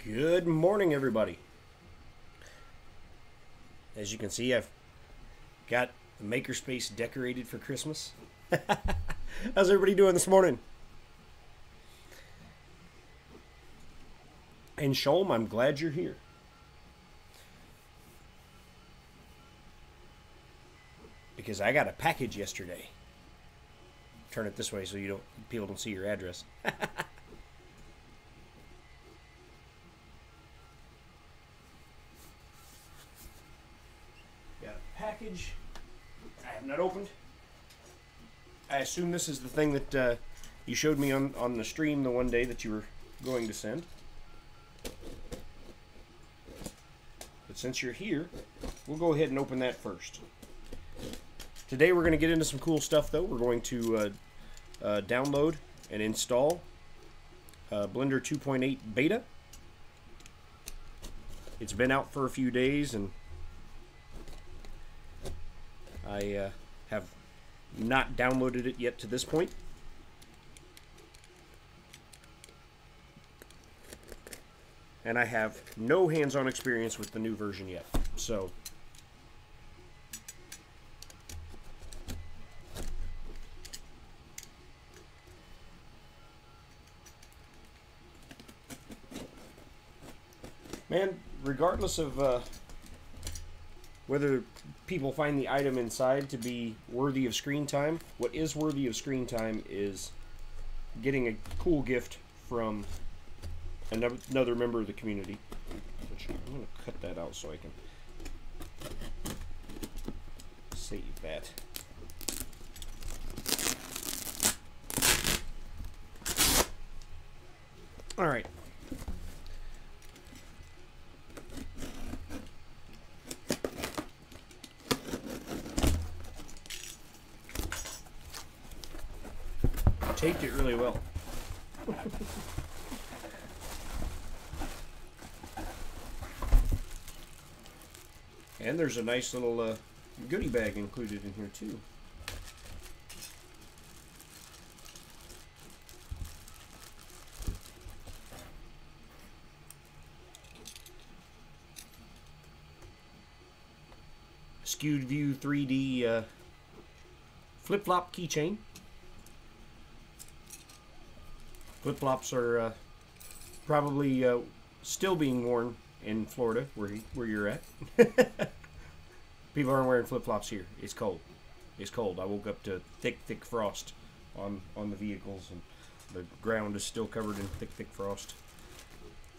Good morning, everybody. As you can see, I've got the makerspace decorated for Christmas. How's everybody doing this morning? And Sholm, I'm glad you're here. Because I got a package yesterday. Turn it this way so people don't see your address. Package I have not opened. I assume this is the thing that you showed me on the stream the one day that you were going to send. But since you're here, we'll go ahead and open that first. Today we're going to get into some cool stuff though. We're going to download and install Blender 2.8 beta. It's been out for a few days and I have not downloaded it yet to this point. And I have no hands-on experience with the new version yet. So man, regardless of whether people find the item inside to be worthy of screen time, what is worthy of screen time is getting a cool gift from another member of the community. Which I'm going to cut that out so I can save that. All right. Taped it really well. And there's a nice little goodie bag included in here too. Skewed View 3D flip-flop keychain. Flip-flops are probably still being worn in Florida, where you're at. People aren't wearing flip-flops here. It's cold. It's cold. I woke up to thick frost on the vehicles, and the ground is still covered in thick frost.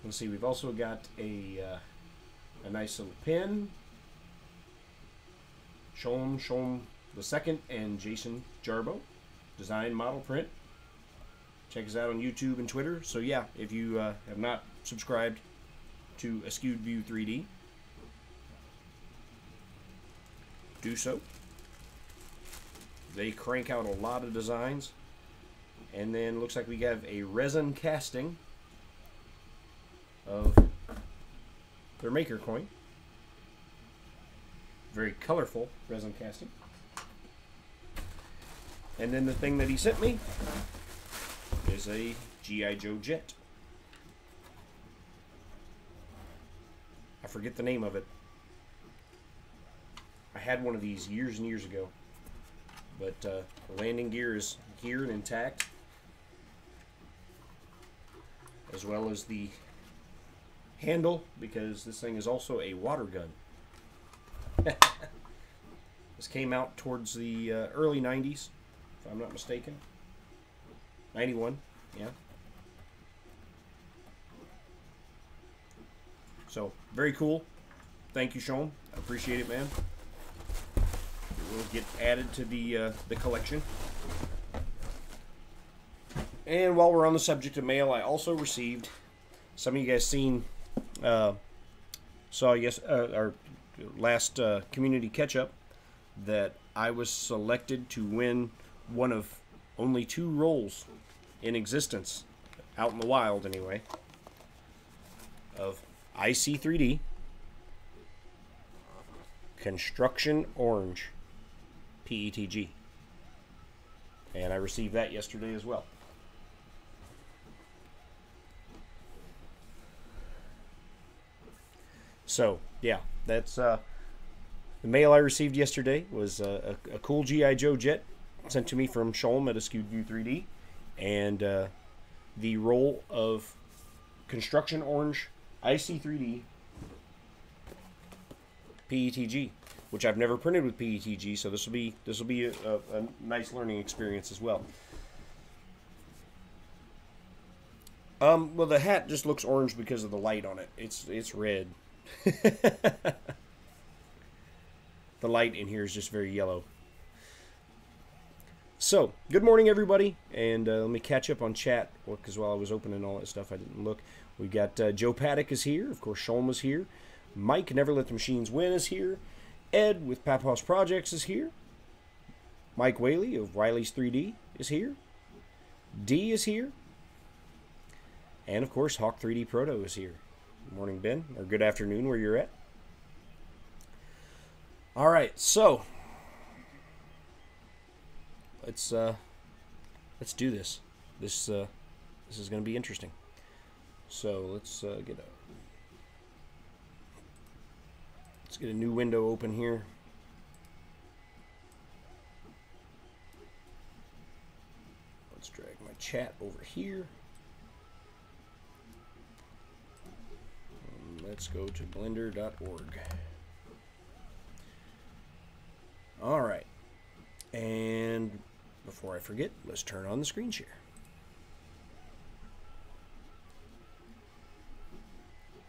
Let's see. We've also got a nice little pin. Sholm the Second and Jason Jarbo, design model print. Check us out on YouTube and Twitter. So yeah, if you have not subscribed to Skewed View 3D, do so. They crank out a lot of designs. And then looks like we have a resin casting of their maker coin. Very colorful resin casting. And then the thing that he sent me is a G.I. Joe jet. I forget the name of it. I had one of these years and years ago. But the landing gear is here and intact, as well as the handle, because this thing is also a water gun. This came out towards the early 90s, if I'm not mistaken. 91, yeah. So, very cool. Thank you, Sean. I appreciate it, man. It will get added to the collection. And while we're on the subject of mail, I also received, some of you guys saw our last community catch-up, that I was selected to win one of only 2 roles in existence, out in the wild anyway, of IC3D Construction Orange PETG. And I received that yesterday as well. So, yeah, that's the mail I received yesterday was a cool G.I. Joe jet sent to me from Sholm at Askew View 3D, and the roll of Construction Orange IC3D PETG, which I've never printed with PETG, so this will be a nice learning experience as well. Well, the hat just looks orange because of the light on it. It's red. The light in here is just very yellow. So, good morning, everybody, and let me catch up on chat, because while I was opening all that stuff, I didn't look. We got Joe Paddock is here. Of course, Sholm is here. Mike, Never Let the Machines Win, is here. Ed with Paphouse Projects is here. Mike Whaley of Wiley's 3D is here. D is here. And, of course, Hawk 3D Proto is here. Good morning, Ben, or good afternoon where you're at. All right, so let's do this. This is going to be interesting. So let's get a new window open here. Let's drag my chat over here. And let's go to blender.org. All right, and before I forget, let's turn on the screen share.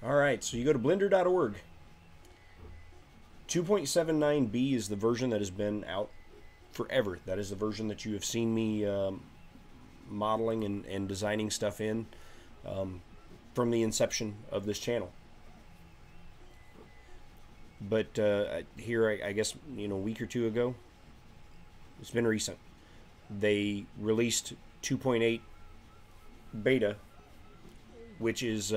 All right, so you go to blender.org. 2.79b is the version that has been out forever. That is the version that you have seen me modeling and designing stuff in from the inception of this channel. But here, I guess, a week or 2 ago, it's been recent, they released 2.8 beta, which is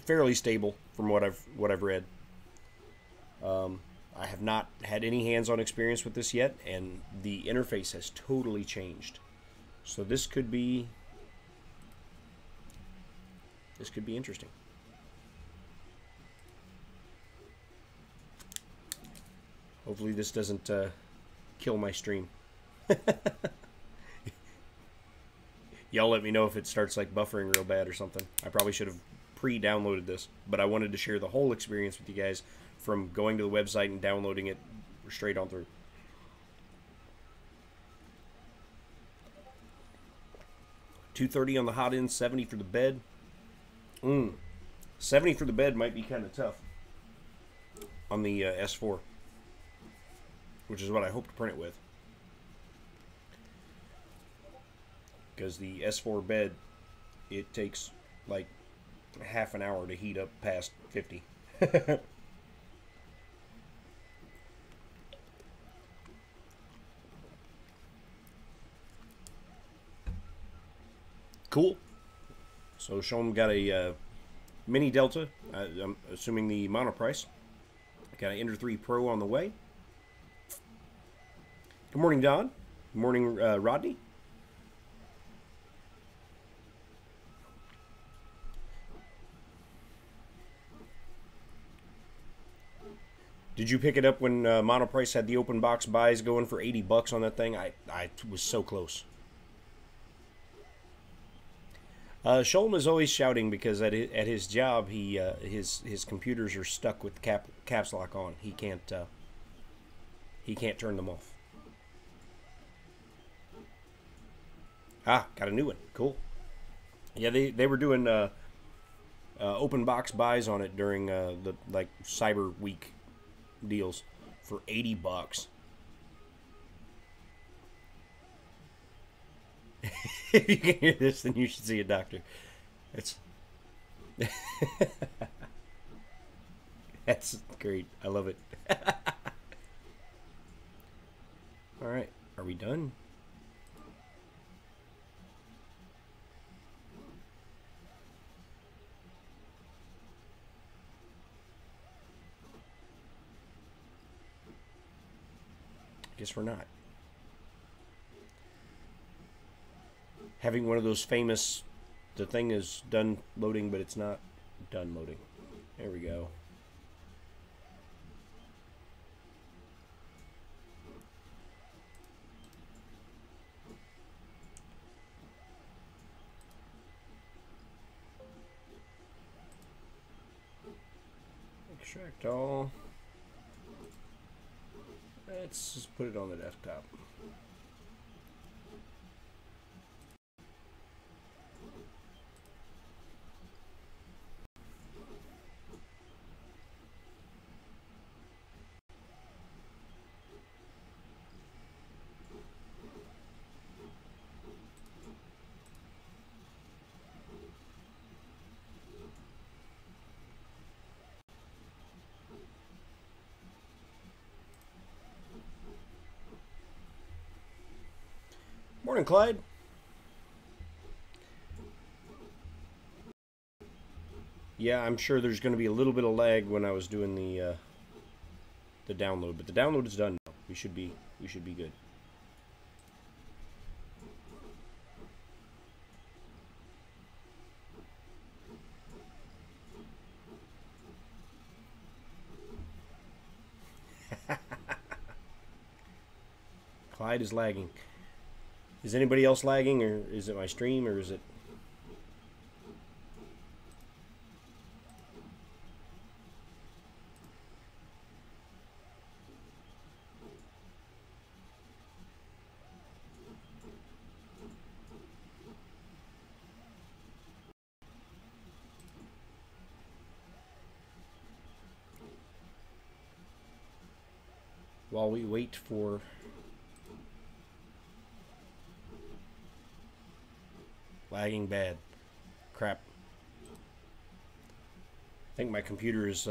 fairly stable from what I've read. I have not had any hands-on experience with this yet, and the interface has totally changed. So this could be interesting. Hopefully this doesn't kill my stream. Y'all let me know if it starts like buffering real bad or something. I probably should have pre-downloaded this, but I wanted to share the whole experience with you guys from going to the website and downloading it straight on through. $230 on the hot end, 70 for the bed. 70 for the bed might be kind of tough on the S4, which is what I hope to print it with. Because the S4 bed, it takes like half an hour to heat up past 50. Cool. So Sean got a mini Delta. I'm assuming the monoprice. Got an Ender 3 Pro on the way. Good morning, Don. Good morning, Rodney. Did you pick it up when Monoprice had the open box buys going for $80 on that thing? I was so close. Sholm is always shouting because at his job his computers are stuck with caps lock on. He can't turn them off. Ah, got a new one. Cool. Yeah, they were doing open box buys on it during the Cyber Week deals for $80. If you can hear this, then you should see a doctor. It's that's great. I love it. All right, are we done? Guess we're not. Having one of those famous, the thing is done loading, but it's not done loading. There we go. Extract all. Let's just put it on the desktop. Morning, Clyde. Yeah, I'm sure there's going to be a little bit of lag when I was doing the download, but the download is done now. We should be good. Clyde is lagging. Is anybody else lagging, or is it my stream, or is it... While we wait for... Lagging bad. Crap. I think my computer is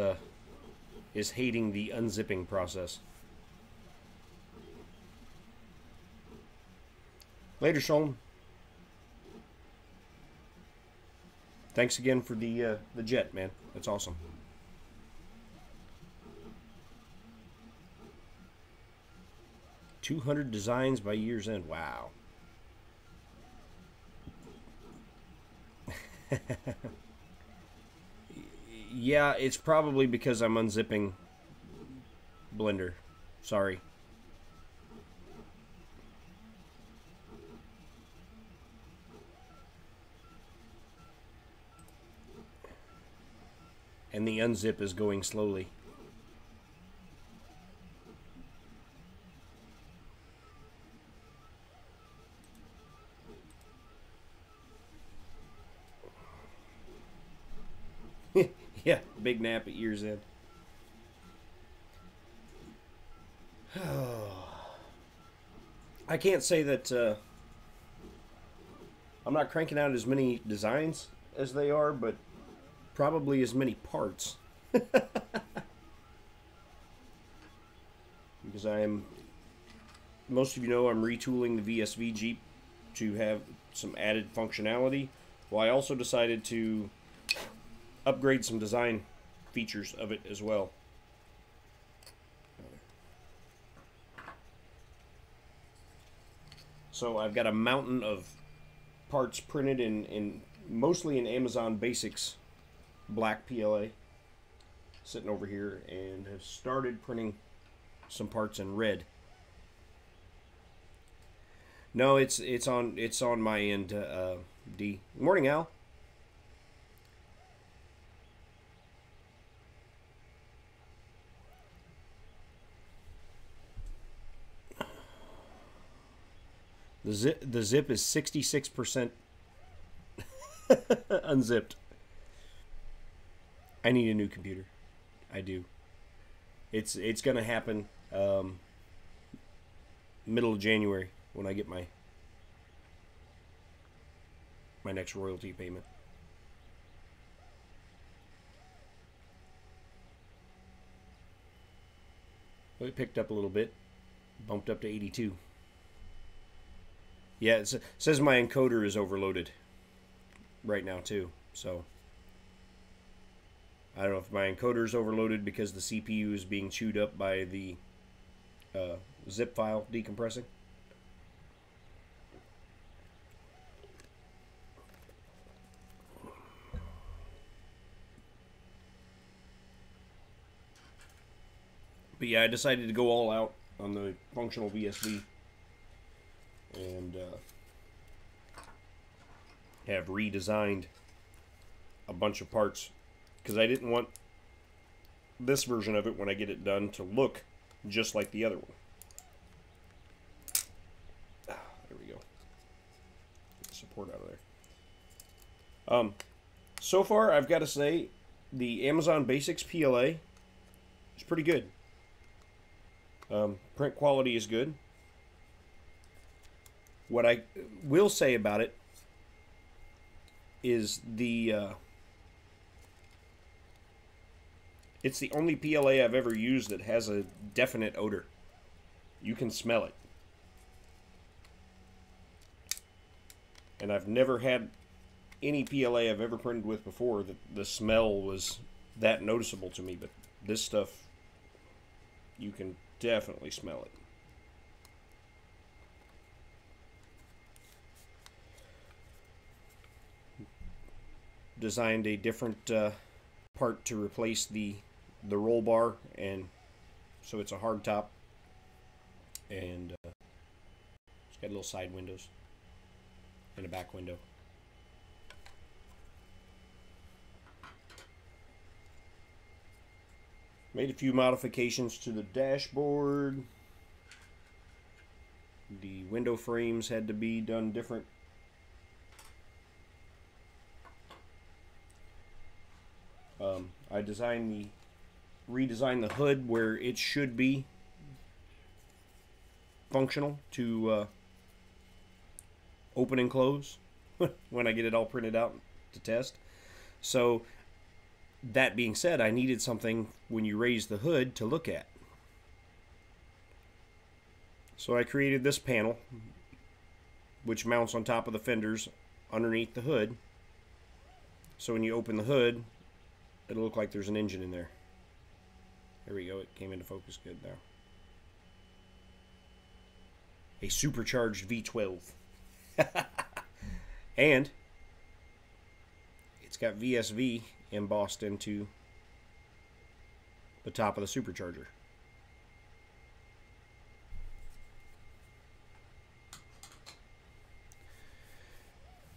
hating the unzipping process. Later, Sean. Thanks again for the jet, man. That's awesome. $200 designs by year's end. Wow. Yeah, it's probably because I'm unzipping Blender. Sorry. And the unzip is going slowly. Yeah, big nap at year's end. I can't say that I'm not cranking out as many designs as they are, but probably as many parts. Because most of you know I'm retooling the VSV Jeep to have some added functionality. Well, I also decided to upgrade some design features of it as well. So I've got a mountain of parts printed in mostly in Amazon Basics black PLA. sitting over here and have started printing some parts in red. No, it's on my end, D. Good morning, Al. The zip is 66% unzipped. I need a new computer. I do. It's gonna happen middle of January when I get my next royalty payment. Well, it picked up a little bit, bumped up to 82. Yeah, it says my encoder is overloaded right now too. So I don't know if my encoder is overloaded because the CPU is being chewed up by the zip file decompressing. But yeah, I decided to go all out on the functional VSV and have redesigned a bunch of parts because I didn't want this version of it when I get it done to look just like the other one. There we go. Get the support out of there. So far, I've got to say, the Amazon Basics PLA is pretty good. Print quality is good. What I will say about it is it's the only PLA I've ever used that has a definite odor. You can smell it. And I've never had any PLA I've ever printed with before that the smell was that noticeable to me, but this stuff, you can definitely smell it. Designed a different part to replace the roll bar, and so it's a hard top, and it's got little side windows and a back window. Made a few modifications to the dashboard. The window frames had to be done different. I redesigned the hood where it should be functional to open and close when I get it all printed out to test. So that being said, I needed something when you raise the hood to look at. So I created this panel which mounts on top of the fenders underneath the hood. So when you open the hood, it'll look like there's an engine in there. There we go, it came into focus good now. A supercharged V12. And it's got VSV embossed into the top of the supercharger.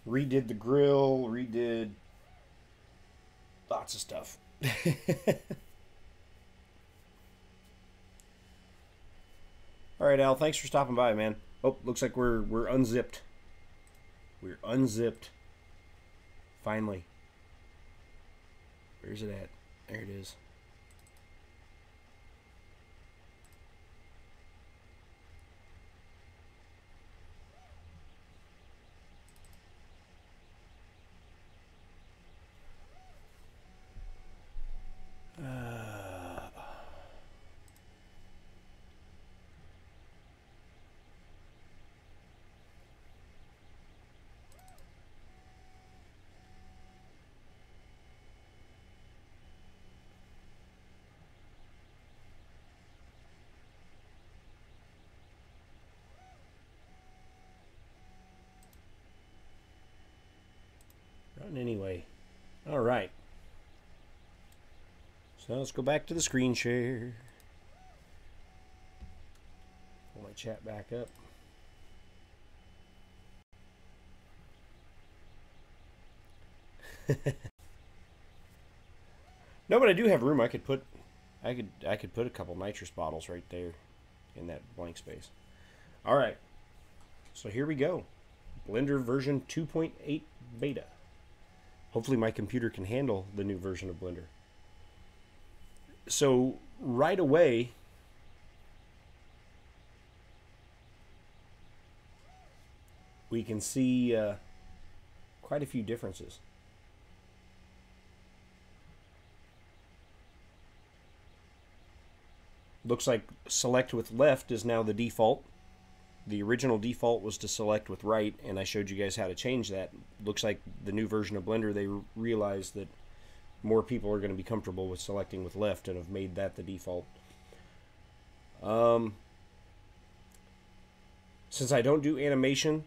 Redid the grill, redid lots of stuff. All right, Al, thanks for stopping by, man. Oh, looks like we're unzipped. We're unzipped. Finally. Where's it at? There it is. Anyway, all right. So let's go back to the screen share. Pull my chat back up. No, but I do have room. I could put a couple nitrous bottles right there in that blank space. All right. So here we go. Blender version 2.8 beta. Hopefully my computer can handle the new version of Blender. So right away, we can see quite a few differences. Looks like select with left is now the default. The original default was to select with right, and I showed you guys how to change that. Looks like the new version of Blender, they realized that more people are going to be comfortable with selecting with left and have made that the default. Since I don't do animation,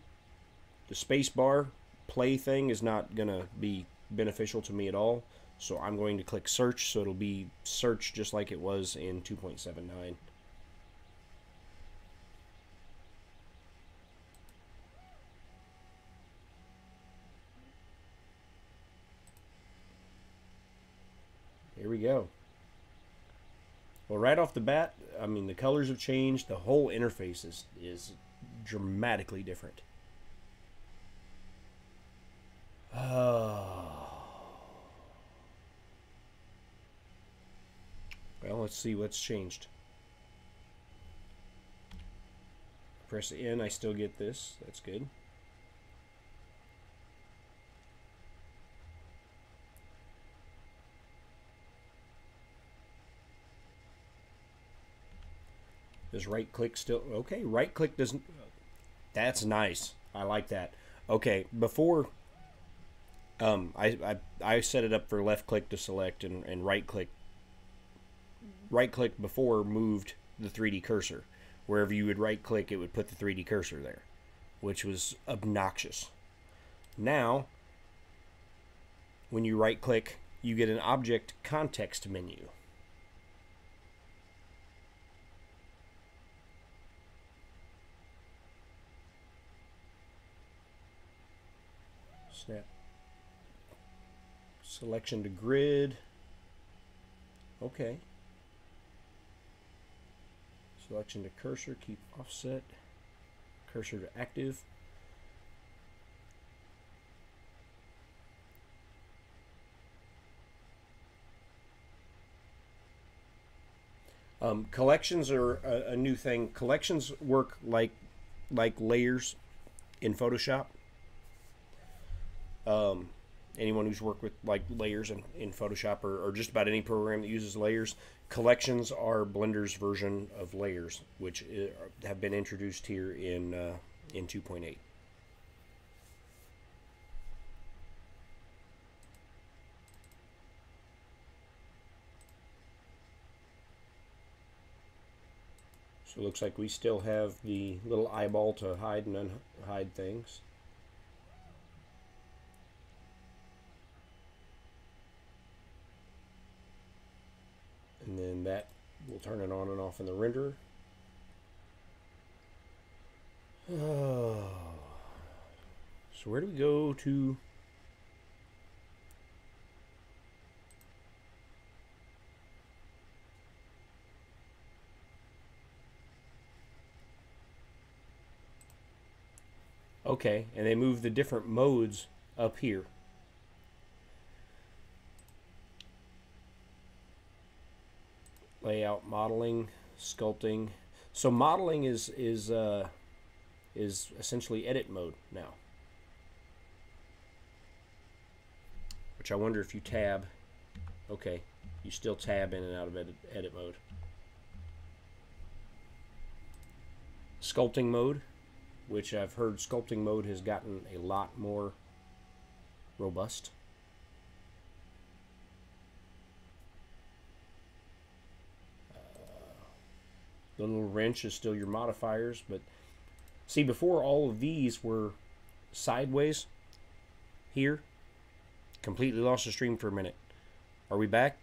the space bar play thing is not going to be beneficial to me at all. So I'm going to click search, so it'll be search just like it was in 2.79. Here we go. Well, right off the bat, I mean, the colors have changed. The whole interface is dramatically different. Well, let's see what's changed. Press N, I still get this. That's good. Does right click still? Okay, right click doesn't. That's nice. I like that. Okay, before I set it up for left click to select and right click. Right click before moved the 3D cursor. Wherever you would right click, it would put the 3D cursor there, which was obnoxious. Now, when you right click, you get an object context menu. Snap selection to grid. Okay. Selection to cursor, keep offset. Cursor to active. Collections are a new thing. Collections work like layers in Photoshop. Anyone who's worked with like layers in Photoshop or just about any program that uses layers, collections are Blender's version of layers, which have been introduced here in 2.8. So it looks like we still have the little eyeball to hide and unhide things. And then that will turn it on and off in the renderer. Oh. So where do we go to? Okay, and they move the different modes up here. Layout, modeling, sculpting. So modeling is essentially edit mode now. Which I wonder if you tab. Okay, you still tab in and out of edit mode. Sculpting mode, which I've heard sculpting mode has gotten a lot more robust. The little wrench is still your modifiers, but see, before all of these were sideways here. Completely lost the stream for a minute. Are we back?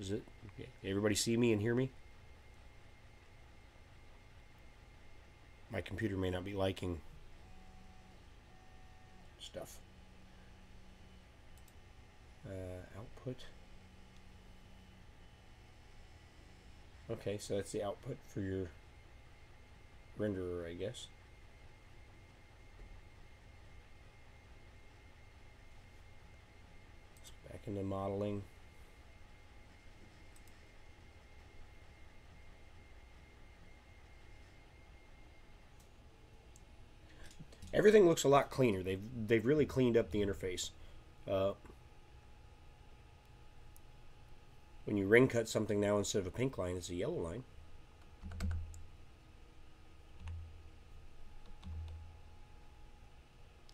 Is it? Okay. Everybody see me and hear me? My computer may not be liking stuff. Output. Okay, so that's the output for your renderer, I guess. So back into modeling. Everything looks a lot cleaner. They've really cleaned up the interface. When you ring cut something now, instead of a pink line, it's a yellow line.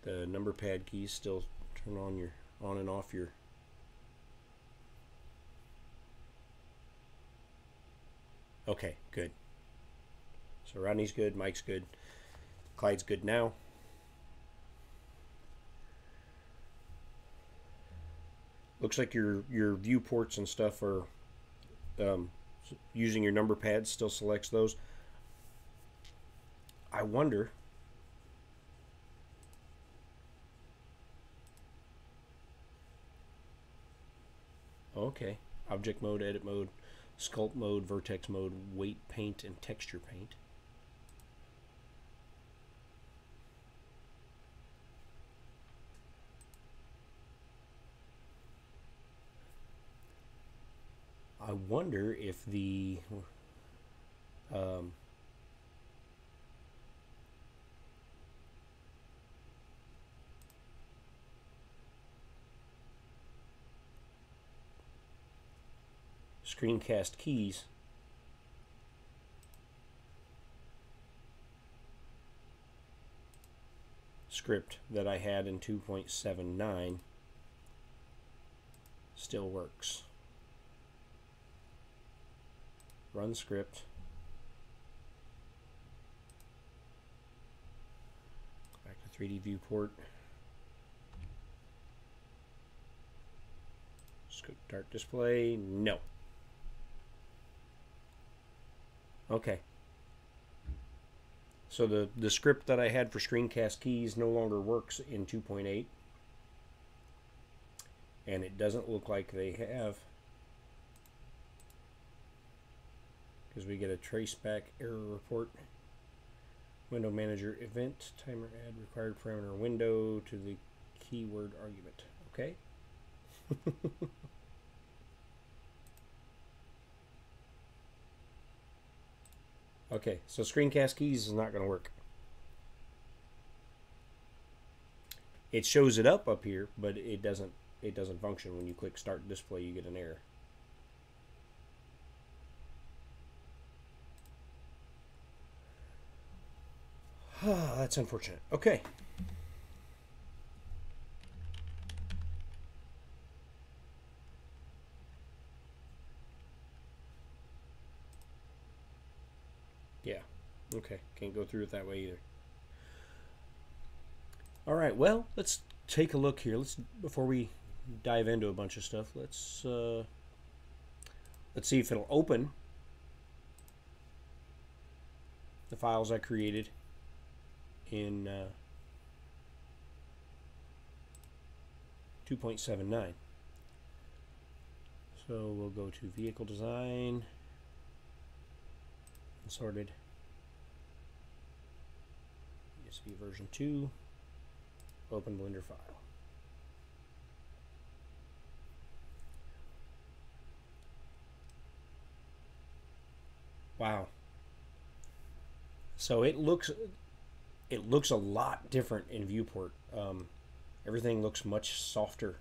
The number pad keys still turn on your on and off your. Okay, good. So Rodney's good, Mike's good, Clyde's good now. Looks like your viewports and stuff are using your number pads, still selects those. I wonder. Okay, object mode, edit mode, sculpt mode, vertex mode, weight paint, and texture paint. I wonder if the screencast keys script that I had in 2.79 still works. Run script. Back to 3D viewport. Dark display. No. Okay. So the script that I had for screencast keys no longer works in 2.8. And it doesn't look like they have, because we get a traceback error report. Window manager event, timer add required parameter window to the keyword argument. Okay. Okay, so screencast keys is not going to work. It shows it up here, but it doesn't function. When you click start display, you get an error. That's unfortunate. Okay. Yeah. Okay. Can't go through it that way either. All right. Well, let's take a look here. Before we dive into a bunch of stuff, let's see if it'll open the files I created in 2.79. So we'll go to vehicle design, sorted, ESV version 2, open Blender file. Wow. So it looks a lot different in viewport. Everything looks much softer.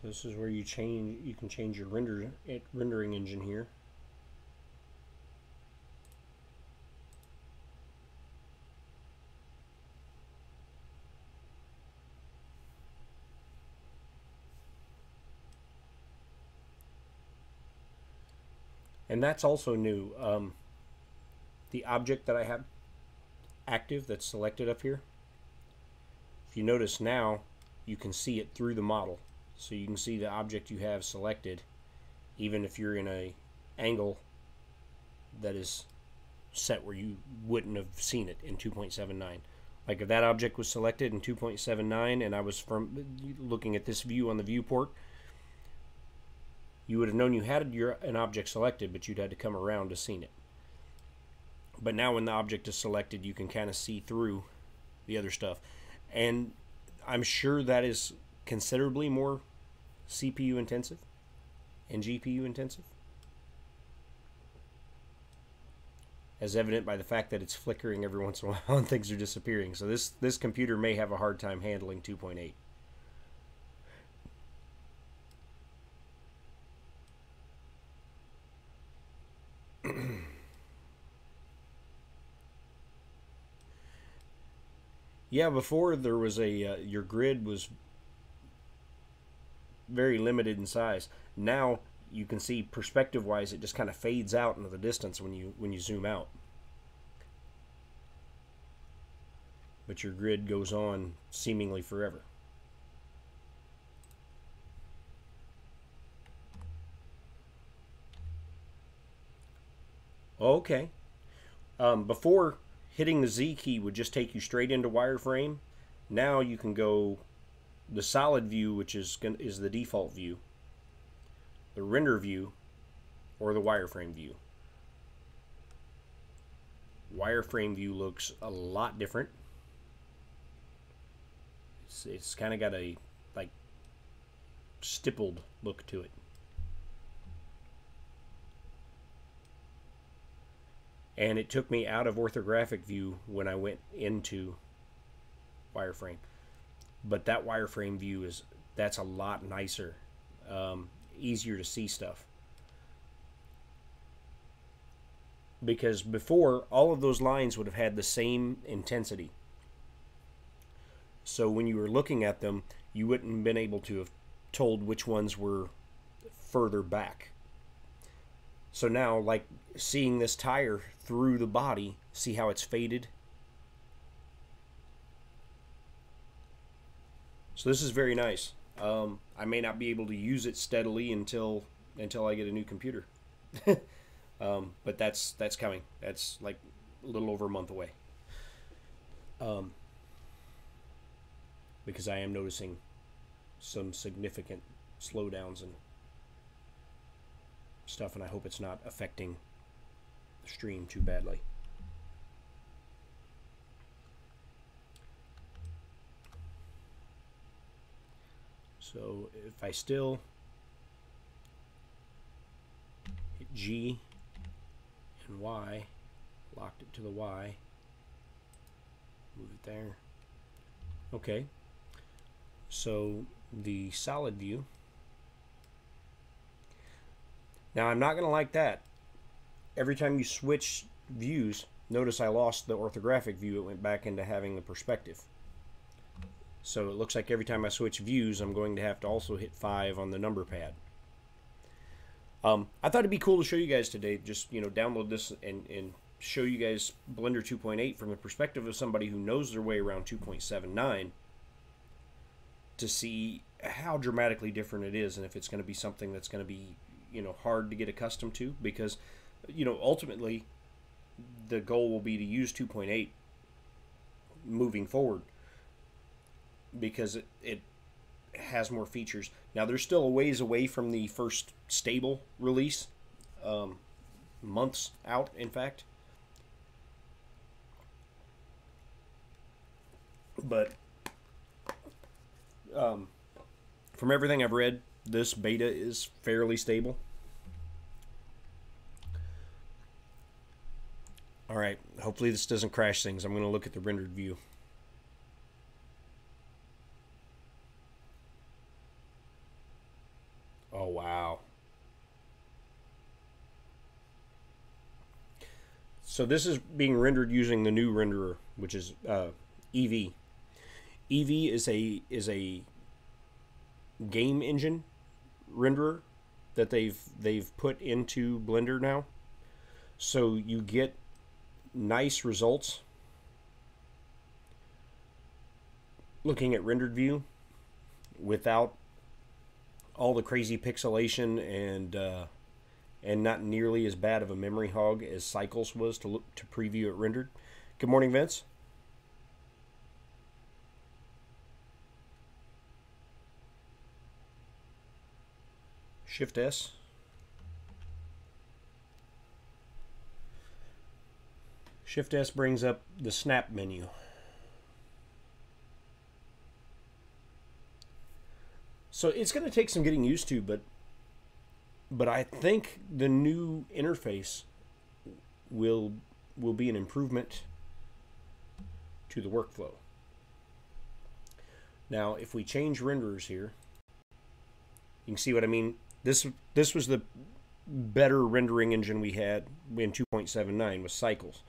So this is where you can change your rendering engine here. And that's also new. The object that I have active that's selected up here, if you notice now, you can see it through the model. So you can see the object you have selected, even if you're in a angle that is set where you wouldn't have seen it in 2.79. Like if that object was selected in 2.79 and I was looking at this view on the viewport, you would have known you had an object selected, but you'd had to come around to seen it. But now when the object is selected, you can kind of see through the other stuff. And I'm sure that is considerably more CPU intensive and GPU intensive, as evident by the fact that it's flickering every once in a while and things are disappearing. So this computer may have a hard time handling 2.8. Yeah, before there was a your grid was very limited in size. Now you can see perspective wise it just kind of fades out into the distance when you zoom out. But your grid goes on seemingly forever. Okay. Before, hitting the Z key would just take you straight into wireframe. Now you can go the solid view, which is the default view, the render view, or the wireframe view. Wireframe view looks a lot different. It's kind of got a like stippled look to it. And it took me out of orthographic view when I went into wireframe. But that wireframe view that's a lot nicer, easier to see stuff. Because before, all of those lines would have had the same intensity. So when you were looking at them, you wouldn't have been able to have told which ones were further back. So now, like seeing this tire through the body, see how it's faded? So this is very nice. I may not be able to use it steadily until I get a new computer. But that's coming. That's like a little over a month away. Because I am noticing some significant slowdowns and stuff, and I hope it's not affecting the stream too badly. So if I still hit G and Y, locked it to the Y, move it there. Okay, so the solid view. Now I'm not going to like that. Every time you switch views, notice I lost the orthographic view. It went back into having the perspective. So it looks like every time I switch views, I'm going to have to also hit 5 on the number pad. I thought it'd be cool to show you guys today. Just download this and show you guys Blender 2.8 from the perspective of somebody who knows their way around 2.79, to see how dramatically different it is, and if it's going to be something that's going to be hard to get accustomed to, because ultimately the goal will be to use 2.8 moving forward, because it has more features. Now there's still a ways away from the first stable release, months out in fact, but from everything I've read, this beta is fairly stable. Alright, hopefully this doesn't crash things. I'm going to look at the rendered view. So this is being rendered using the new renderer, which is EV. EV is a game engine renderer that they've put into Blender now. So you get nice results looking at rendered view without all the crazy pixelation and not nearly as bad of a memory hog as Cycles was to preview it rendered. Good morning, Vince. Shift S. Shift S brings up the snap menu. So it's going to take some getting used to, but I think the new interface will be an improvement to the workflow. Now, if we change renderers here, you can see what I mean. This was the better rendering engine we had in 2.79 with Cycles.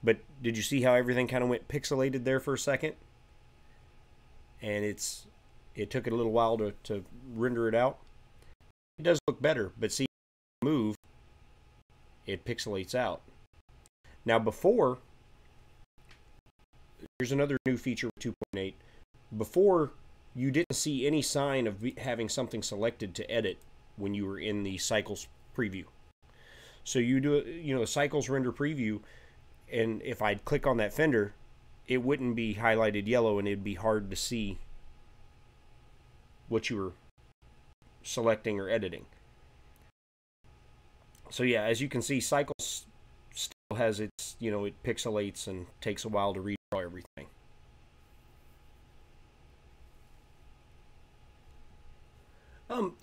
But did you see how everything kind of went pixelated there for a second? And it took it a little while to render it out. It does look better, but see, move, it pixelates out. Now before, here's another new feature with 2.8. Before, you didn't see any sign of having something selected to edit when you were in the Cycles preview. So you do, the Cycles render preview, and if I'd click on that fender, it wouldn't be highlighted yellow, and it'd be hard to see what you were selecting or editing. So yeah, as you can see, Cycles still has its, it pixelates and takes a while to redraw everything. I'm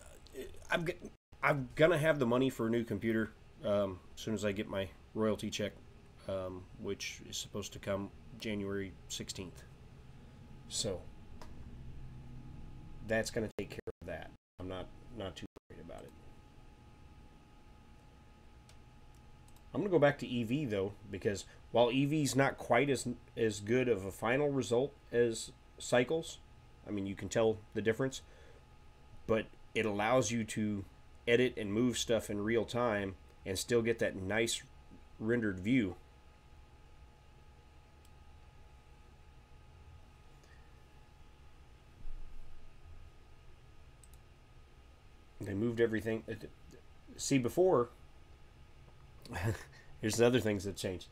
gonna have the money for a new computer as soon as I get my royalty check, which is supposed to come January 16th. So that's gonna take care of that. I'm not too worried about it. I'm gonna go back to EV though, because while EV's not quite as good of a final result as Cycles, I mean, you can tell the difference, but it allows you to edit and move stuff in real time and still get that nice rendered view. They moved everything. See, before, here's the other things that changed.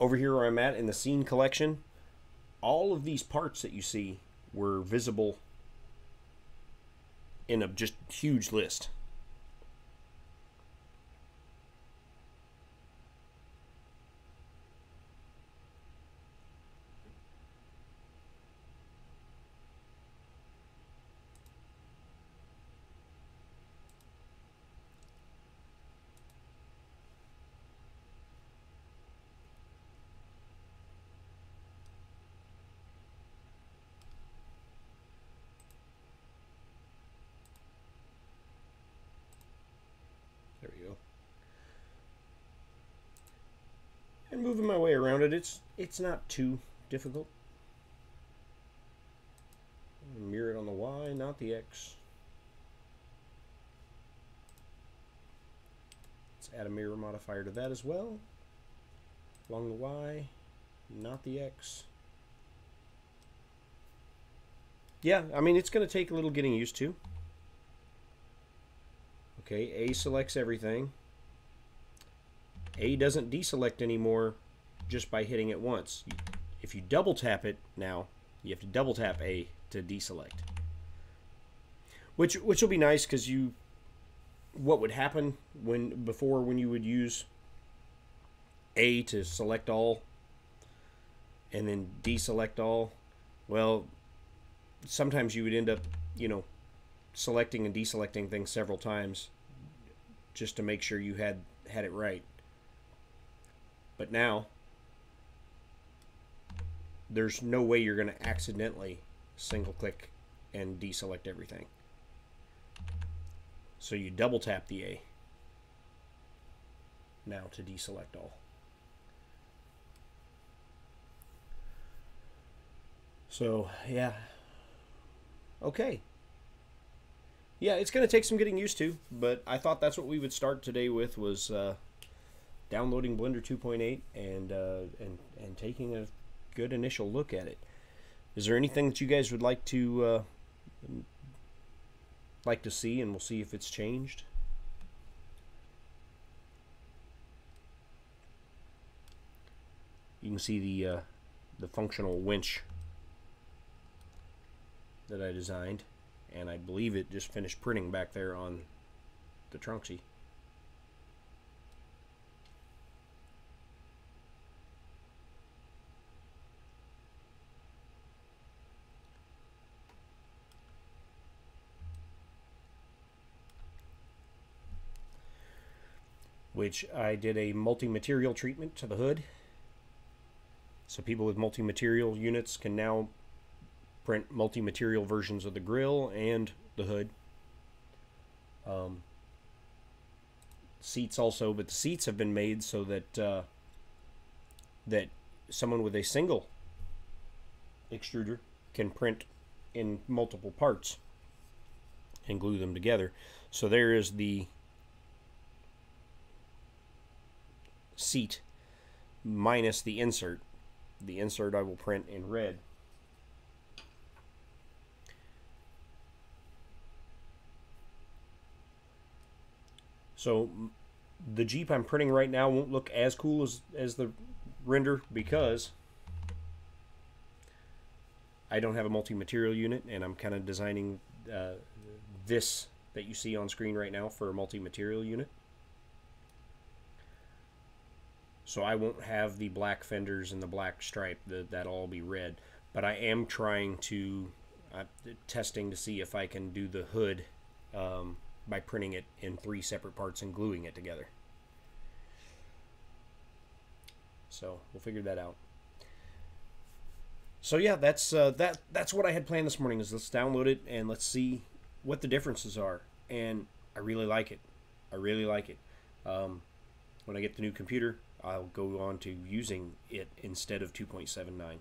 Over here where I'm at in the scene collection, all of these parts that you see were visible in a just huge list. There we go. And moving my way around it, it's not too difficult. Mirror it on the Y, not the X. Let's add a mirror modifier to that as well. Along the Y, not the X. Yeah, I mean, it's going to take a little getting used to. Okay, A selects everything. A doesn't deselect anymore just by hitting it once. If you double tap it now, you have to double tap A to deselect. Which will be nice, because what would happen when you would use A to select all and then deselect all, well, sometimes you would end up, selecting and deselecting things several times just to make sure you had it right. But now there's no way you're going to accidentally single click and deselect everything. So you double tap the A now to deselect all. So, yeah. Okay. Yeah, it's going to take some getting used to, but I thought that's what we would start today with, was downloading Blender 2.8 and taking a good initial look at it. Is there anything that you guys would like to see, and we'll see if it's changed? You can see the functional winch that I designed, and I believe it just finished printing back there on the Trunksy. Which I did a multi-material treatment to the hood. So people with multi-material units can now print multi-material versions of the grill and the hood. Seats also, but the seats have been made so that that someone with a single extruder can print in multiple parts and glue them together. So there is the seat minus the insert. The insert I will print in red. So the Jeep I'm printing right now won't look as cool as the render, because I don't have a multi-material unit, and I'm kind of designing this that you see on screen right now for a multi-material unit. So I won't have the black fenders and the black stripe. That'll all be red. But I am trying to, testing to see if I can do the hood by printing it in 3 separate parts and gluing it together. So we'll figure that out. So yeah, that's what I had planned this morning. Is let's download it and let's see what the differences are. And I really like it. I really like it. When I get the new computer, I'll go on to using it instead of 2.79.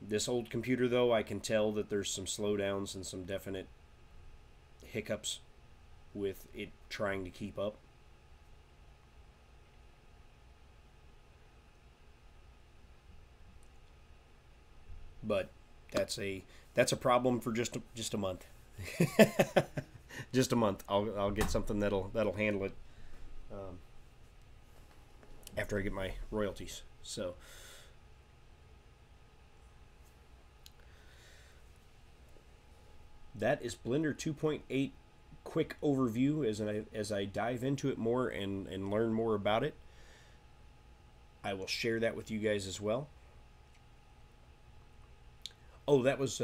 This old computer, though, I can tell that there's some slowdowns and some definite hiccups with it trying to keep up. But that's a problem for just a month. Just a month. I'll get something that'll handle it after I get my royalties. So that is Blender 2.8 quick overview. As I dive into it more and learn more about it, I will share that with you guys as well. Oh, that was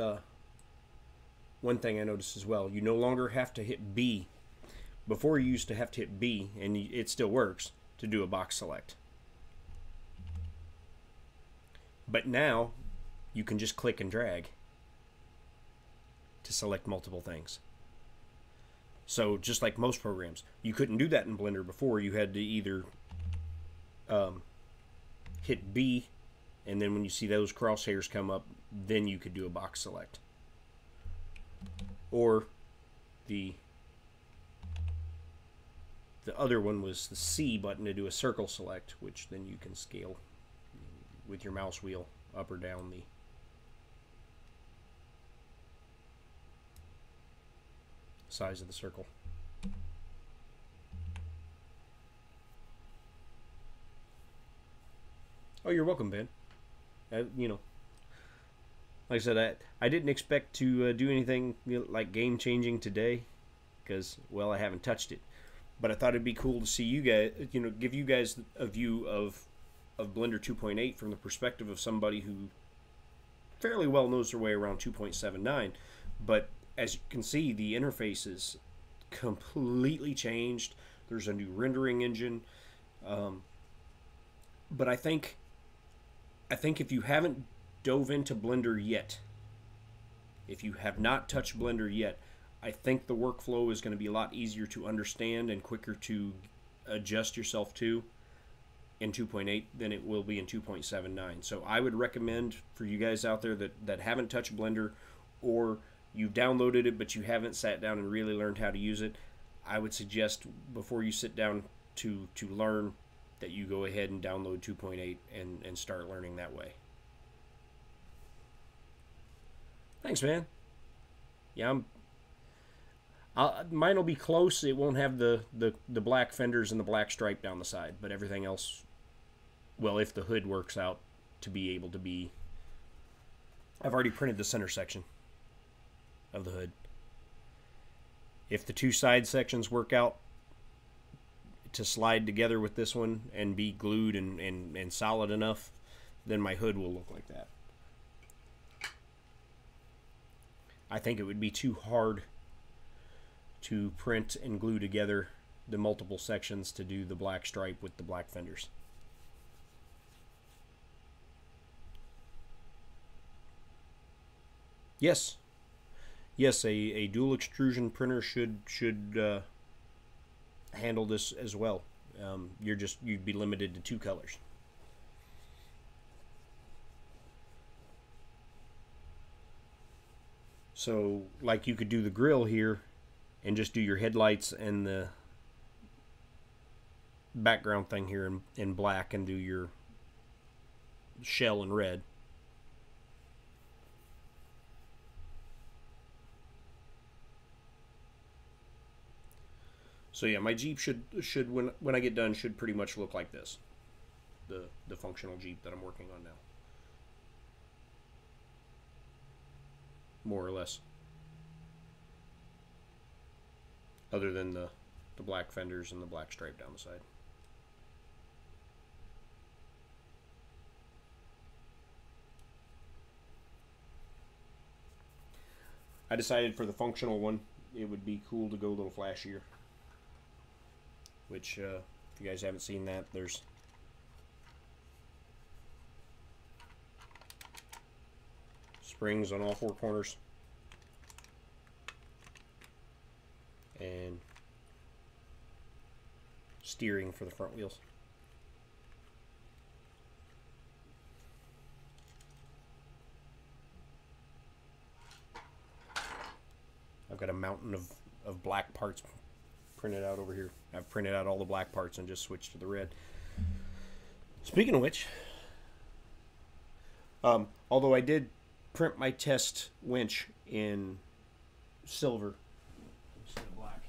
one thing I noticed as well. You no longer have to hit B. Before, you used to have to hit B, and it still works, to do a box select. But now you can just click and drag to select multiple things. So just like most programs, you couldn't do that in Blender before. You had to either hit B, and then when you see those crosshairs come up, then you could do a box select. Or the other one was the C button to do a circle select, which then you can scale with your mouse wheel up or down the size of the circle. Oh, you're welcome, Ben. You know, like I said, I didn't expect to do anything like game changing today, because, well, I haven't touched it. But I thought it'd be cool to see you guys, give you guys a view of Blender 2.8 from the perspective of somebody who fairly well knows their way around 2.79. But as you can see, the interface is completely changed. There's a new rendering engine. But I think if you haven't dove into Blender yet, if you have not touched Blender yet, I think the workflow is going to be a lot easier to understand and quicker to adjust yourself to in 2.8 than it will be in 2.79. So I would recommend for you guys out there that haven't touched Blender, or you've downloaded it but you haven't sat down and really learned how to use it, I would suggest before you sit down to learn that you go ahead and download 2.8 and start learning that way. Thanks, man. Yeah, mine will be close. It won't have the black fenders and the black stripe down the side, but everything else, well, if the hood works out to be able to be... I've already printed the center section of the hood. If the two side sections work out to slide together with this one and be glued and solid enough, then my hood will look like that. I think it would be too hard to print and glue together the multiple sections to do the black stripe with the black fenders. Yes. Yes, a dual extrusion printer should handle this as well. You'd be limited to 2 colors. So, like, you could do the grill here and just do your headlights and the background thing here in black, and do your shell in red. So yeah, my Jeep should when I get done should pretty much look like this. The functional Jeep that I'm working on now. More or less. Other than the black fenders and the black stripe down the side. I decided for the functional one, it would be cool to go a little flashier. Which, if you guys haven't seen that, there's springs on all 4 corners, and steering for the front wheels. I've got a mountain of black parts printed out over here. I've printed out all the black parts and just switched to the red. Speaking of which, although I did print my test winch in silver instead of black.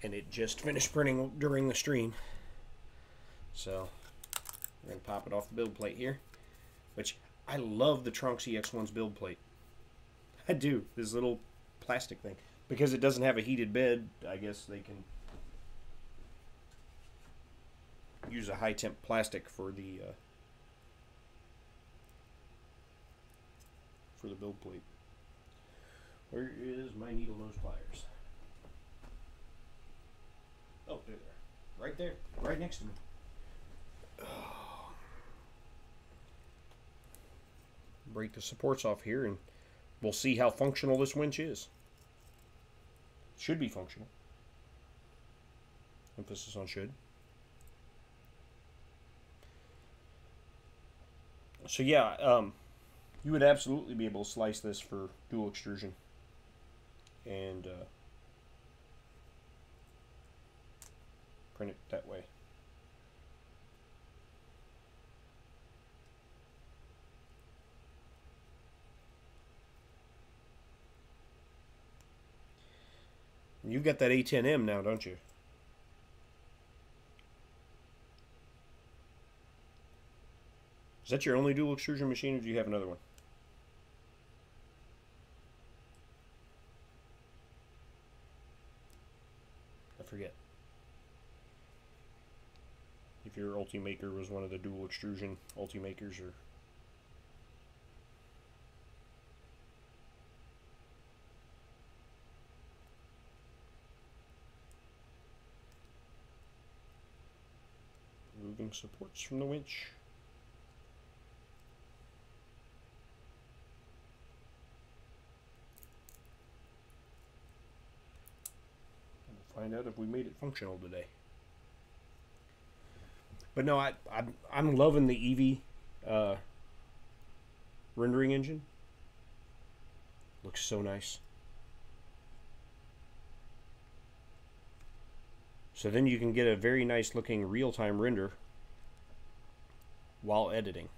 And it just finished printing during the stream. So we're going to pop it off the build plate here, which I love the Trunks EX1's build plate. I do. This little plastic thing. Because it doesn't have a heated bed, I guess they can use a high temp plastic for the build plate. Where is my needle nose pliers? Oh, there they are. Right there. Right next to me. Oh. Break the supports off here and we'll see how functional this winch is. Should be functional. Emphasis on should. So yeah, you would absolutely be able to slice this for dual extrusion. And print it that way. You've got that A10M now, don't you? Is that your only dual extrusion machine, or do you have another one? I forget. If your Ultimaker was one of the dual extrusion Ultimakers, or... Removing supports from the winch. find out if we made it functional today. But no, I'm loving the Eevee rendering engine. Looks so nice. So then you can get a very nice looking real-time render while editing.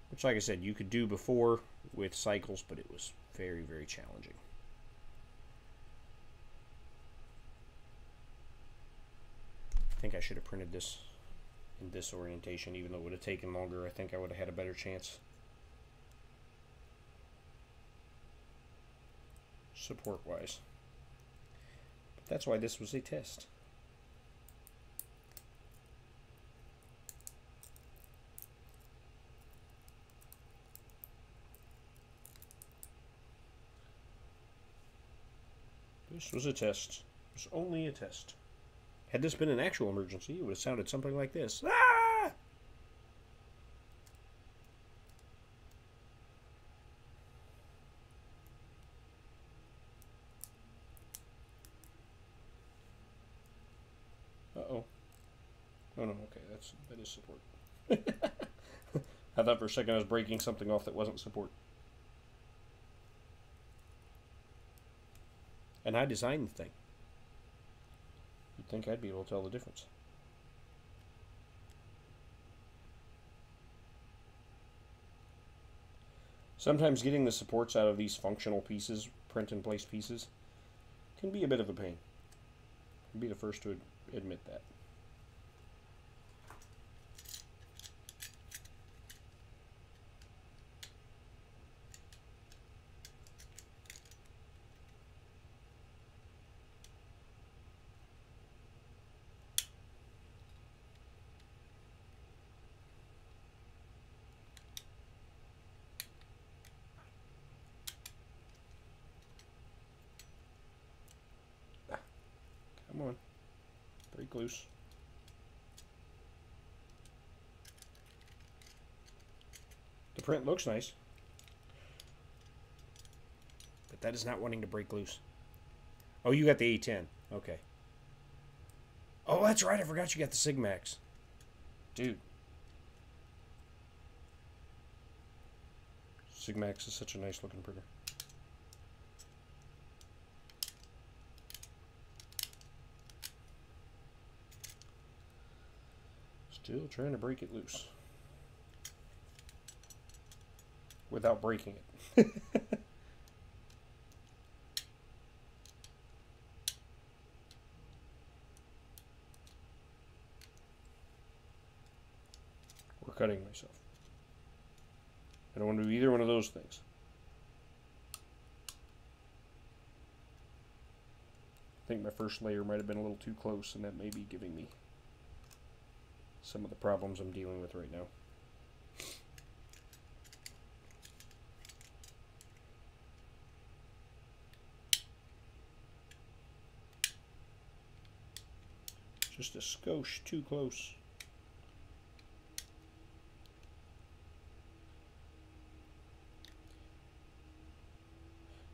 Which, like I said, you could do before with cycles, but it was very, very challenging. I think I should have printed this in this orientation, even though it would have taken longer. I think I would have had a better chance. Support-wise. But that's why this was a test. This was a test. It was only a test. Had this been an actual emergency, it would have sounded something like this. Ah! Uh-oh. Oh no, okay, that is support. I thought for a second I was breaking something off that wasn't support. And I designed the thing. You'd think I'd be able to tell the difference. Sometimes getting the supports out of these functional pieces, print and place pieces, can be a bit of a pain. I'll be the first to admit that. Come on, break loose. The print looks nice, but that is not wanting to break loose. Oh, you got the A10. Okay. Oh, that's right. I forgot you got the Sigmax. Dude. Sigmax is such a nice looking printer. Still trying to break it loose. Without breaking it. Or cutting myself. I don't want to do either one of those things. I think my first layer might have been a little too close, and that may be giving me some of the problems I'm dealing with right now. Just a skosh too close.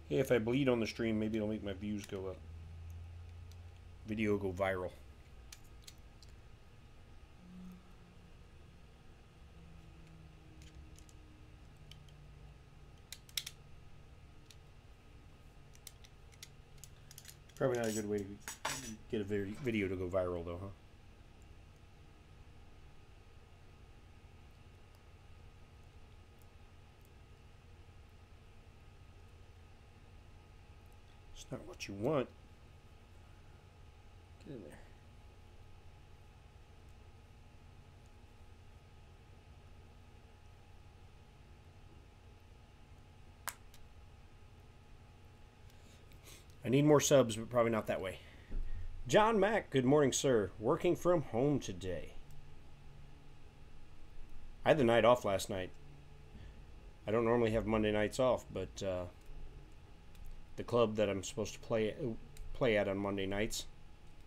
Hey, if I bleed on the stream, maybe it'll make my views go up. Video go viral. Probably not a good way to get a video to go viral, though, huh? It's not what you want. Get in there. I need more subs, but probably not that way. John Mack, good morning, sir. Working from home today. I had the night off last night. I don't normally have Monday nights off, but the club that I'm supposed to play at on Monday nights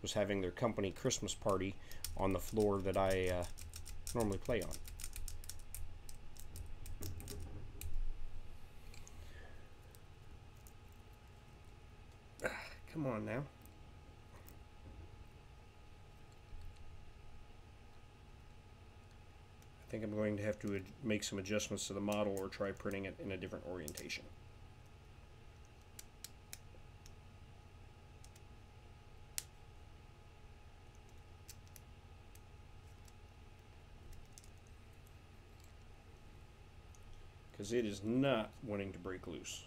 was having their company Christmas party on the floor that I normally play on. Come on now. I think I'm going to have to make some adjustments to the model or try printing it in a different orientation. Because it is not wanting to break loose.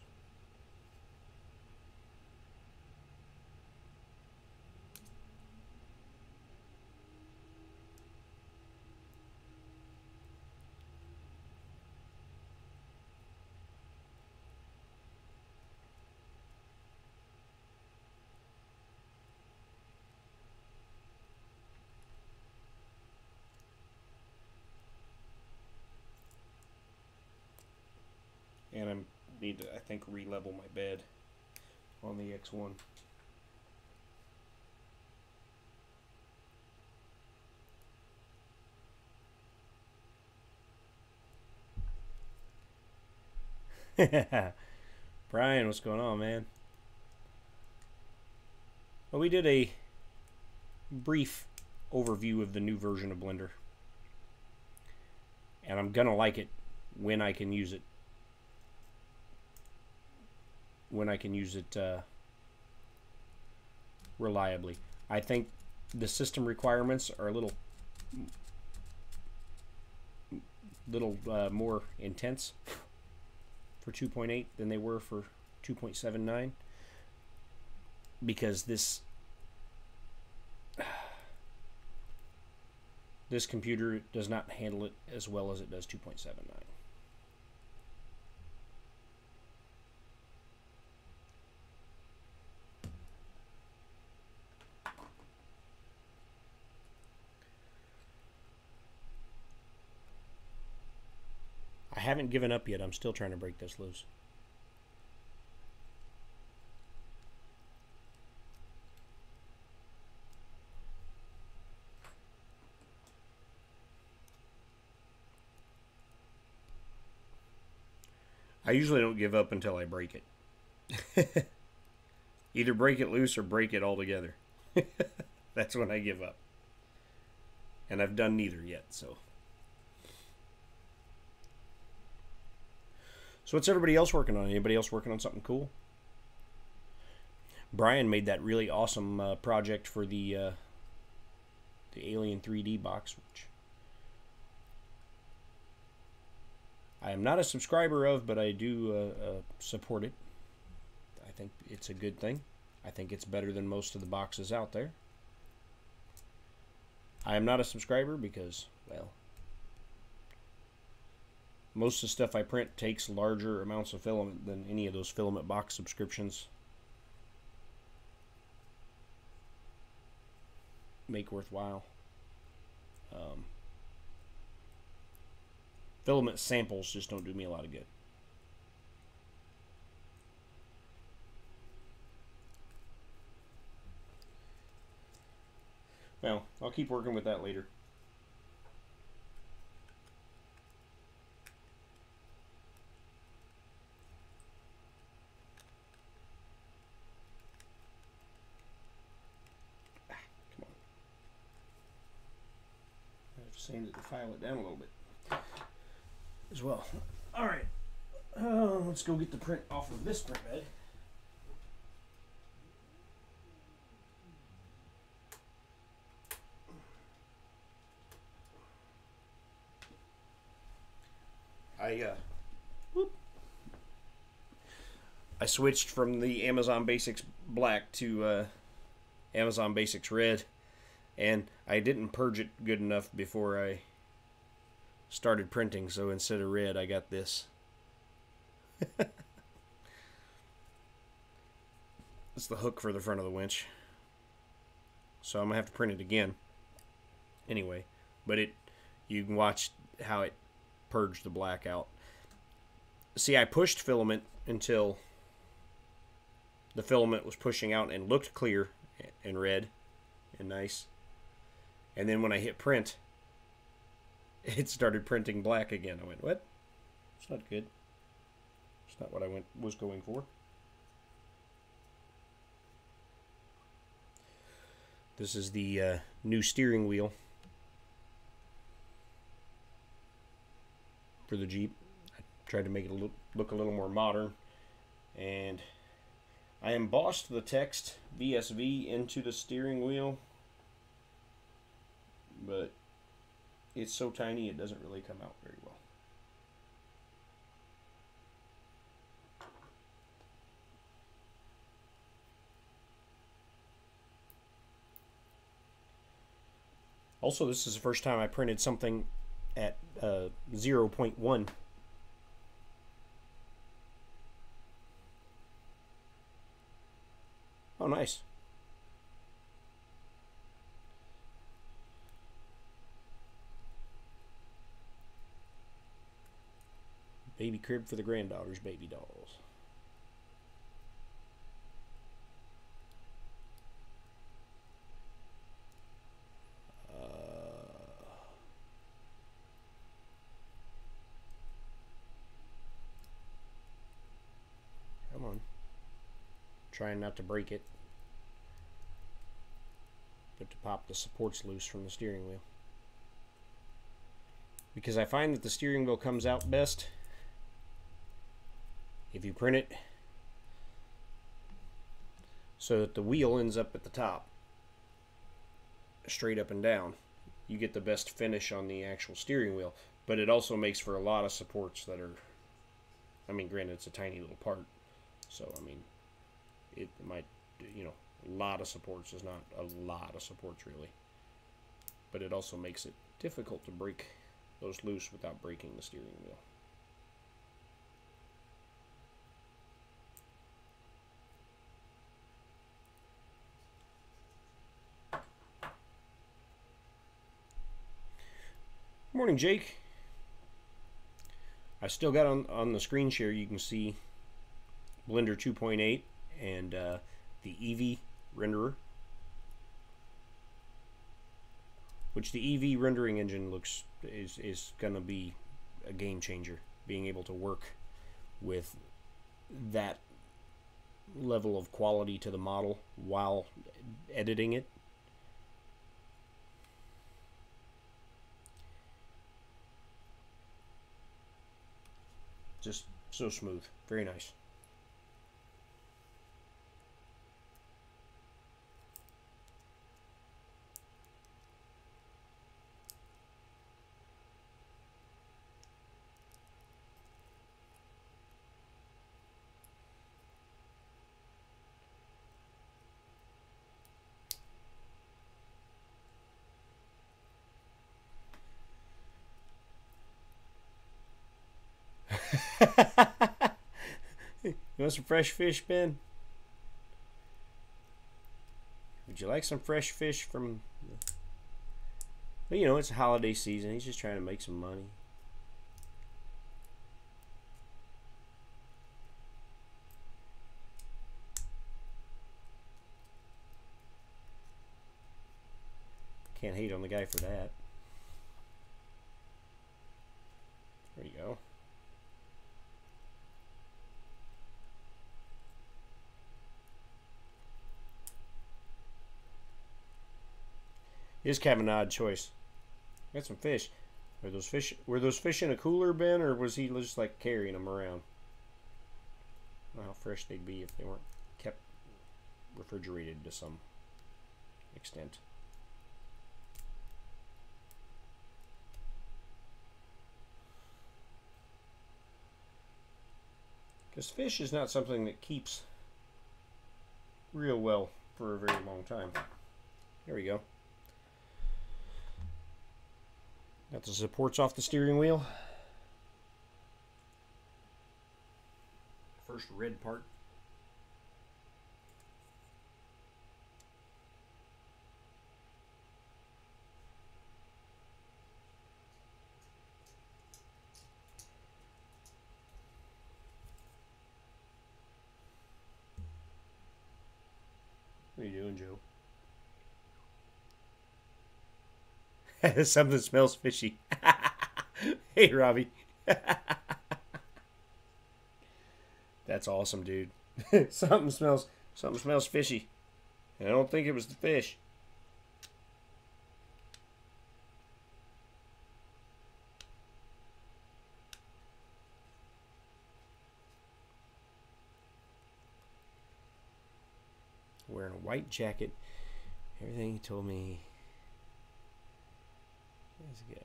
And I need to, I think, re-level my bed on the X1. Brian, what's going on, man? Well, we did a brief overview of the new version of Blender. And I'm gonna like it when I can use it. Reliably. I think the system requirements are a little more intense for 2.8 than they were for 2.79, because this computer does not handle it as well as it does 2.79. I haven't given up yet. I'm still trying to break this loose. I usually don't give up until I break it. Either break it loose or break it altogether. That's when I give up. And I've done neither yet, so. So what's everybody else working on? Anybody else working on something cool? Brian made that really awesome project for the Alien 3D box, which I am not a subscriber of, but I do support it. I think it's a good thing. I think it's better than most of the boxes out there. I am not a subscriber because, well, most of the stuff I print takes larger amounts of filament than any of those filament box subscriptions make worthwhile. Filament samples just don't do me a lot of good. Well, I'll keep working with that later. Come on. I have to sand it to file it down a little bit as well. All right. Let's go get the print off of this print bed. I switched from the Amazon Basics Black to Amazon Basics Red, and I didn't purge it good enough before I started printing, so instead of red I got this. That's the hook for the front of the winch, so I'm gonna have to print it again anyway, but you can watch how it purged the black out. See, I pushed filament until the filament was pushing out and looked clear and red and nice, and then when I hit print, it started printing black again. I went, what? It's not good. It's not what I was going for. This is the new steering wheel for the Jeep. I tried to make it look a little more modern, and I embossed the text VSV into the steering wheel, but it's so tiny it doesn't really come out very well. Also, this is the first time I printed something at 0.1. Oh, nice. Baby crib for the granddaughter's baby dolls. Come on. Trying not to break it, but to pop the supports loose from the steering wheel. Because I find that the steering wheel comes out best if you print it so that the wheel ends up at the top, straight up and down. You get the best finish on the actual steering wheel, but it also makes for a lot of supports that are, I mean, granted, it's a tiny little part, so I mean, it might, you know, a lot of supports is not a lot of supports really, but it also makes it difficult to break those loose without breaking the steering wheel. Morning, Jake. I still got on the screen share, you can see Blender 2.8 and the Eevee renderer, which the Eevee rendering engine is gonna be a game changer. Being able to work with that level of quality to the model while editing it. Just so smooth. Very nice. You want some fresh fish, Ben? Would you like some fresh fish from... Well, you know, it's a holiday season. He's just trying to make some money. Can't hate on the guy for that. There you go. Is kind of an odd choice. Got some fish. Were those fish in a cooler, Ben, or was he just like carrying them around? I don't know how fresh they'd be if they weren't kept refrigerated to some extent. Because fish is not something that keeps real well for a very long time. There we go. Got the supports off the steering wheel. First red part. What are you doing, Joe? Something smells fishy. Hey, Robbie. That's awesome, dude. Something smells fishy. And I don't think it was the fish. a white jacket. Everything he told me. Let's go.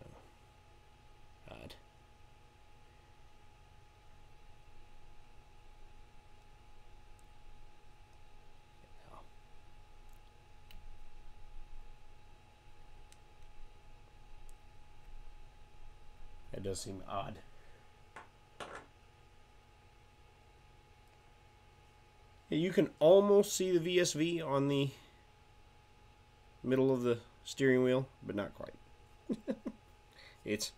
Odd. That does seem odd. Yeah, you can almost see the VSV on the middle of the steering wheel, but not quite. It's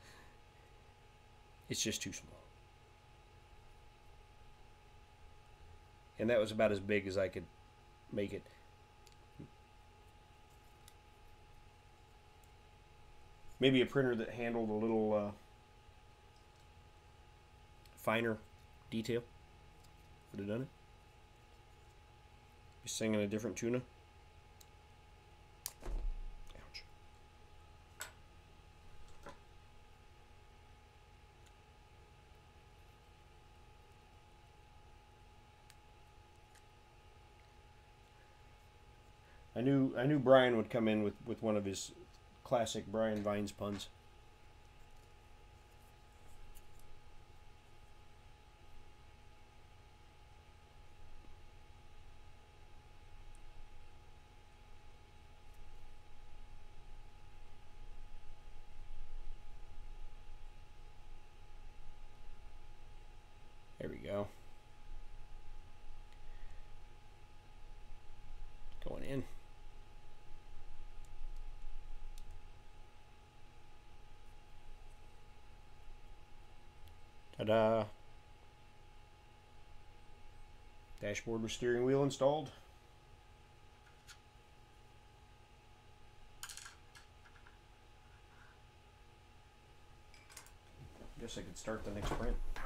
just too small. And that was about as big as I could make it. Maybe a printer that handled a little finer detail would have done it. You're singing a different tuna. Ouch. I knew Brian would come in with one of his classic Brian Vines puns. There we go. Going in. Ta-da! Dashboard with steering wheel installed. Guess I could start the next print. Ouch.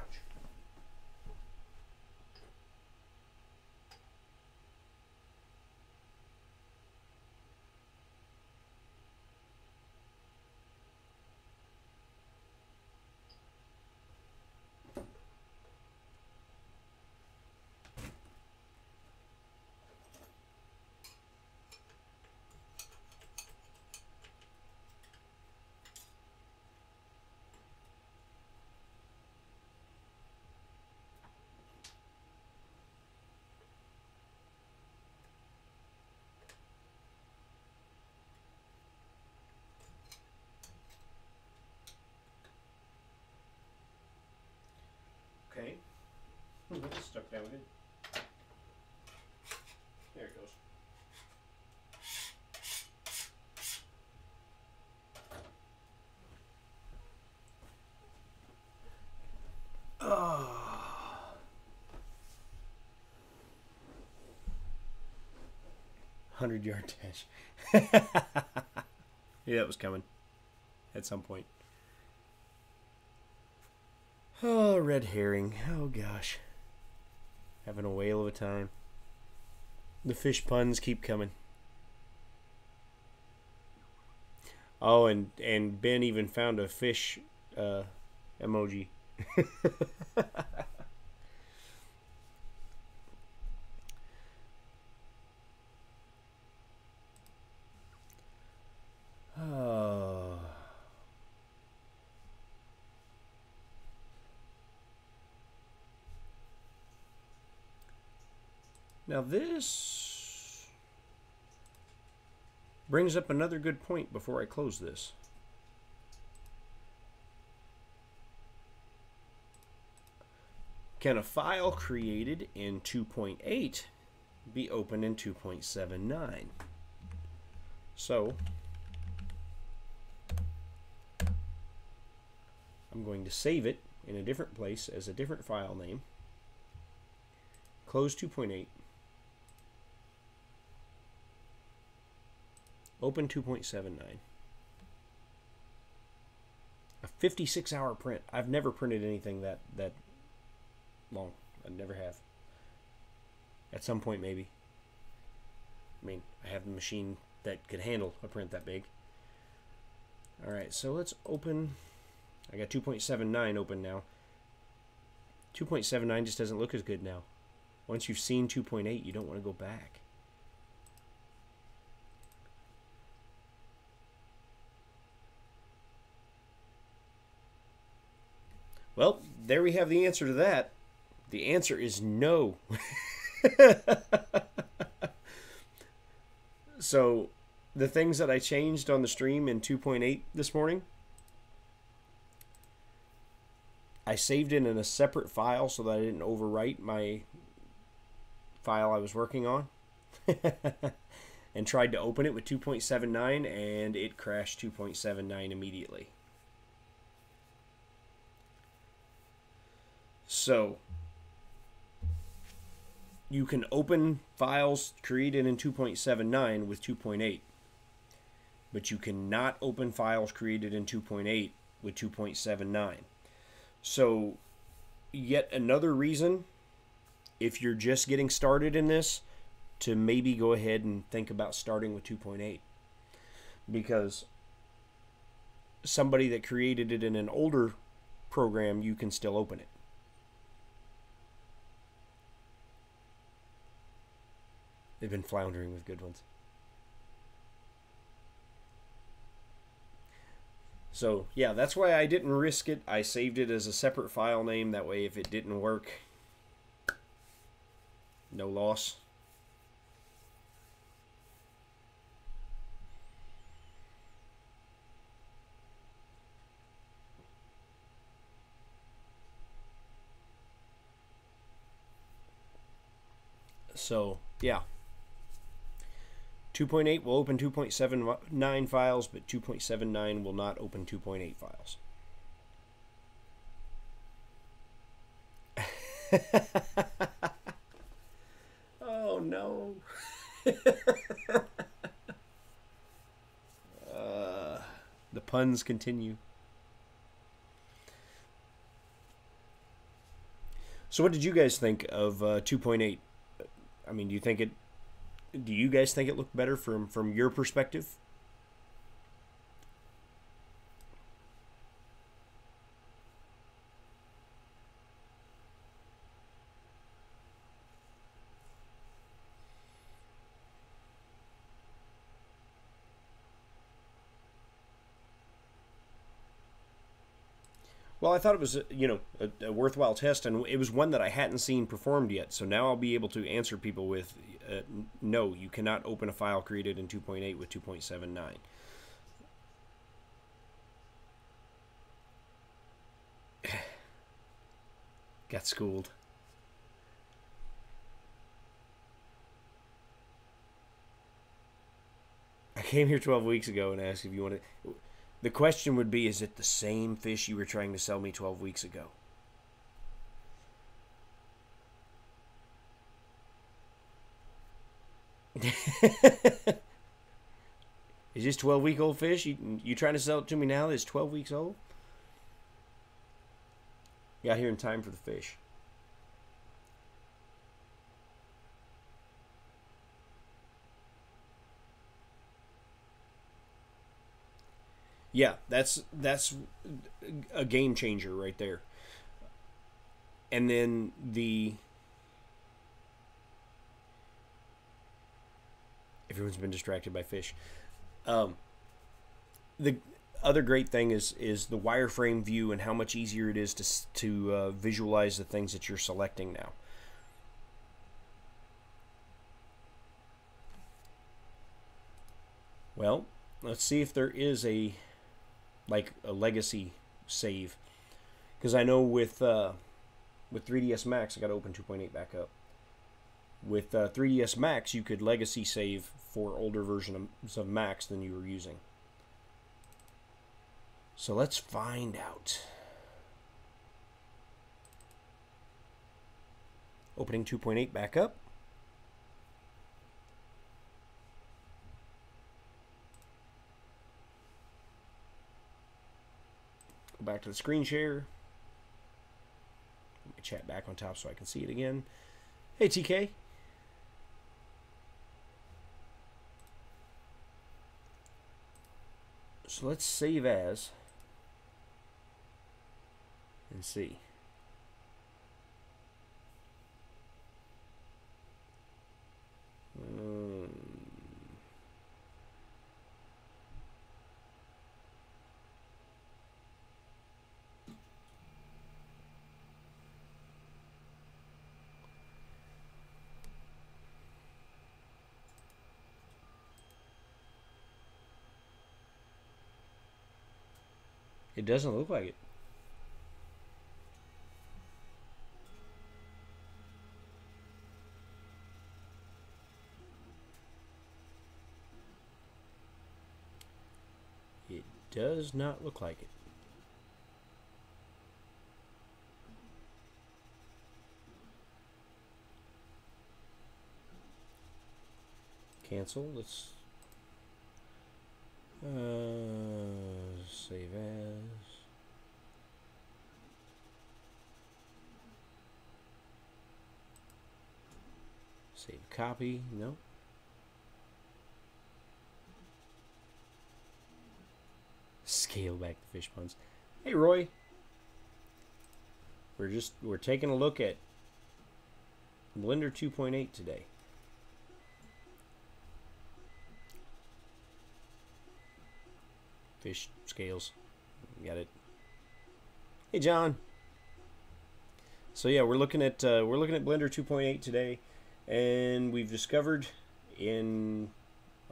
Okay. It's stuck down good. There it goes. Oh. 100-yard dash. Yeah, that was coming at some point. Oh, red herring. Oh, gosh. Having a whale of a time. The fish puns keep coming. Oh, and Ben even found a fish emoji. Oh. Now this brings up another good point before I close this. Can a file created in 2.8 be opened in 2.79? So I'm going to save it in a different place as a different file name. Close 2.8. Open 2.79. A 56-hour print. I've never printed anything that long. I never have. At some point, maybe. I mean, I have a machine that could handle a print that big. Alright, so let's open. I got 2.79 open now. 2.79 just doesn't look as good now. Once you've seen 2.8, you don't want to go back. Well, there we have the answer to that. The answer is no. So, the things that I changed on the stream in 2.8 this morning, I saved it in a separate file so that I didn't overwrite my file I was working on. And tried to open it with 2.79 and it crashed 2.79 immediately. So, you can open files created in 2.79 with 2.8, but you cannot open files created in 2.8 with 2.79. So, yet another reason, if you're just getting started in this, to maybe go ahead and think about starting with 2.8. Because somebody that created it in an older program, you can still open it. They've been floundering with good ones. So, yeah, that's why I didn't risk it. I saved it as a separate file name. That way, if it didn't work, no loss. So, yeah. 2.8 will open 2.79 files, but 2.79 will not open 2.8 files. Oh, no. The puns continue. So what did you guys think of 2.8? I mean, do you guys think it looked better from your perspective? Well, I thought it was, a worthwhile test, and it was one that I hadn't seen performed yet. So now I'll be able to answer people with, no, you cannot open a file created in 2.8 with 2.79. Got schooled. I came here 12 weeks ago and asked if you wanted... The question would be, is it the same fish you were trying to sell me 12 weeks ago? Is this 12-week-old fish? You trying to sell it to me now that it's 12 weeks old? Got here in time for the fish. Yeah, that's a game changer right there. And then everyone's been distracted by fish. The other great thing is the wireframe view and how much easier it is to visualize the things that you're selecting now. Well, let's see if there is a legacy save, because I know with 3ds Max I got to open 2.8 back up. With 3ds Max you could legacy save for older versions of Max than you were using. So let's find out. Opening 2.8 back up. Go back to the screen share. Let me chat back on top so I can see it again. Hey TK. So let's save as and see. It doesn't look like it. It does not look like it. Cancel. Let's save as. Save copy. No. Scale back the fish ponds. Hey Roy. We're taking a look at Blender 2.8 today. Fish scales. Got it. Hey John. So yeah, we're looking at Blender 2.8 today, and we've discovered in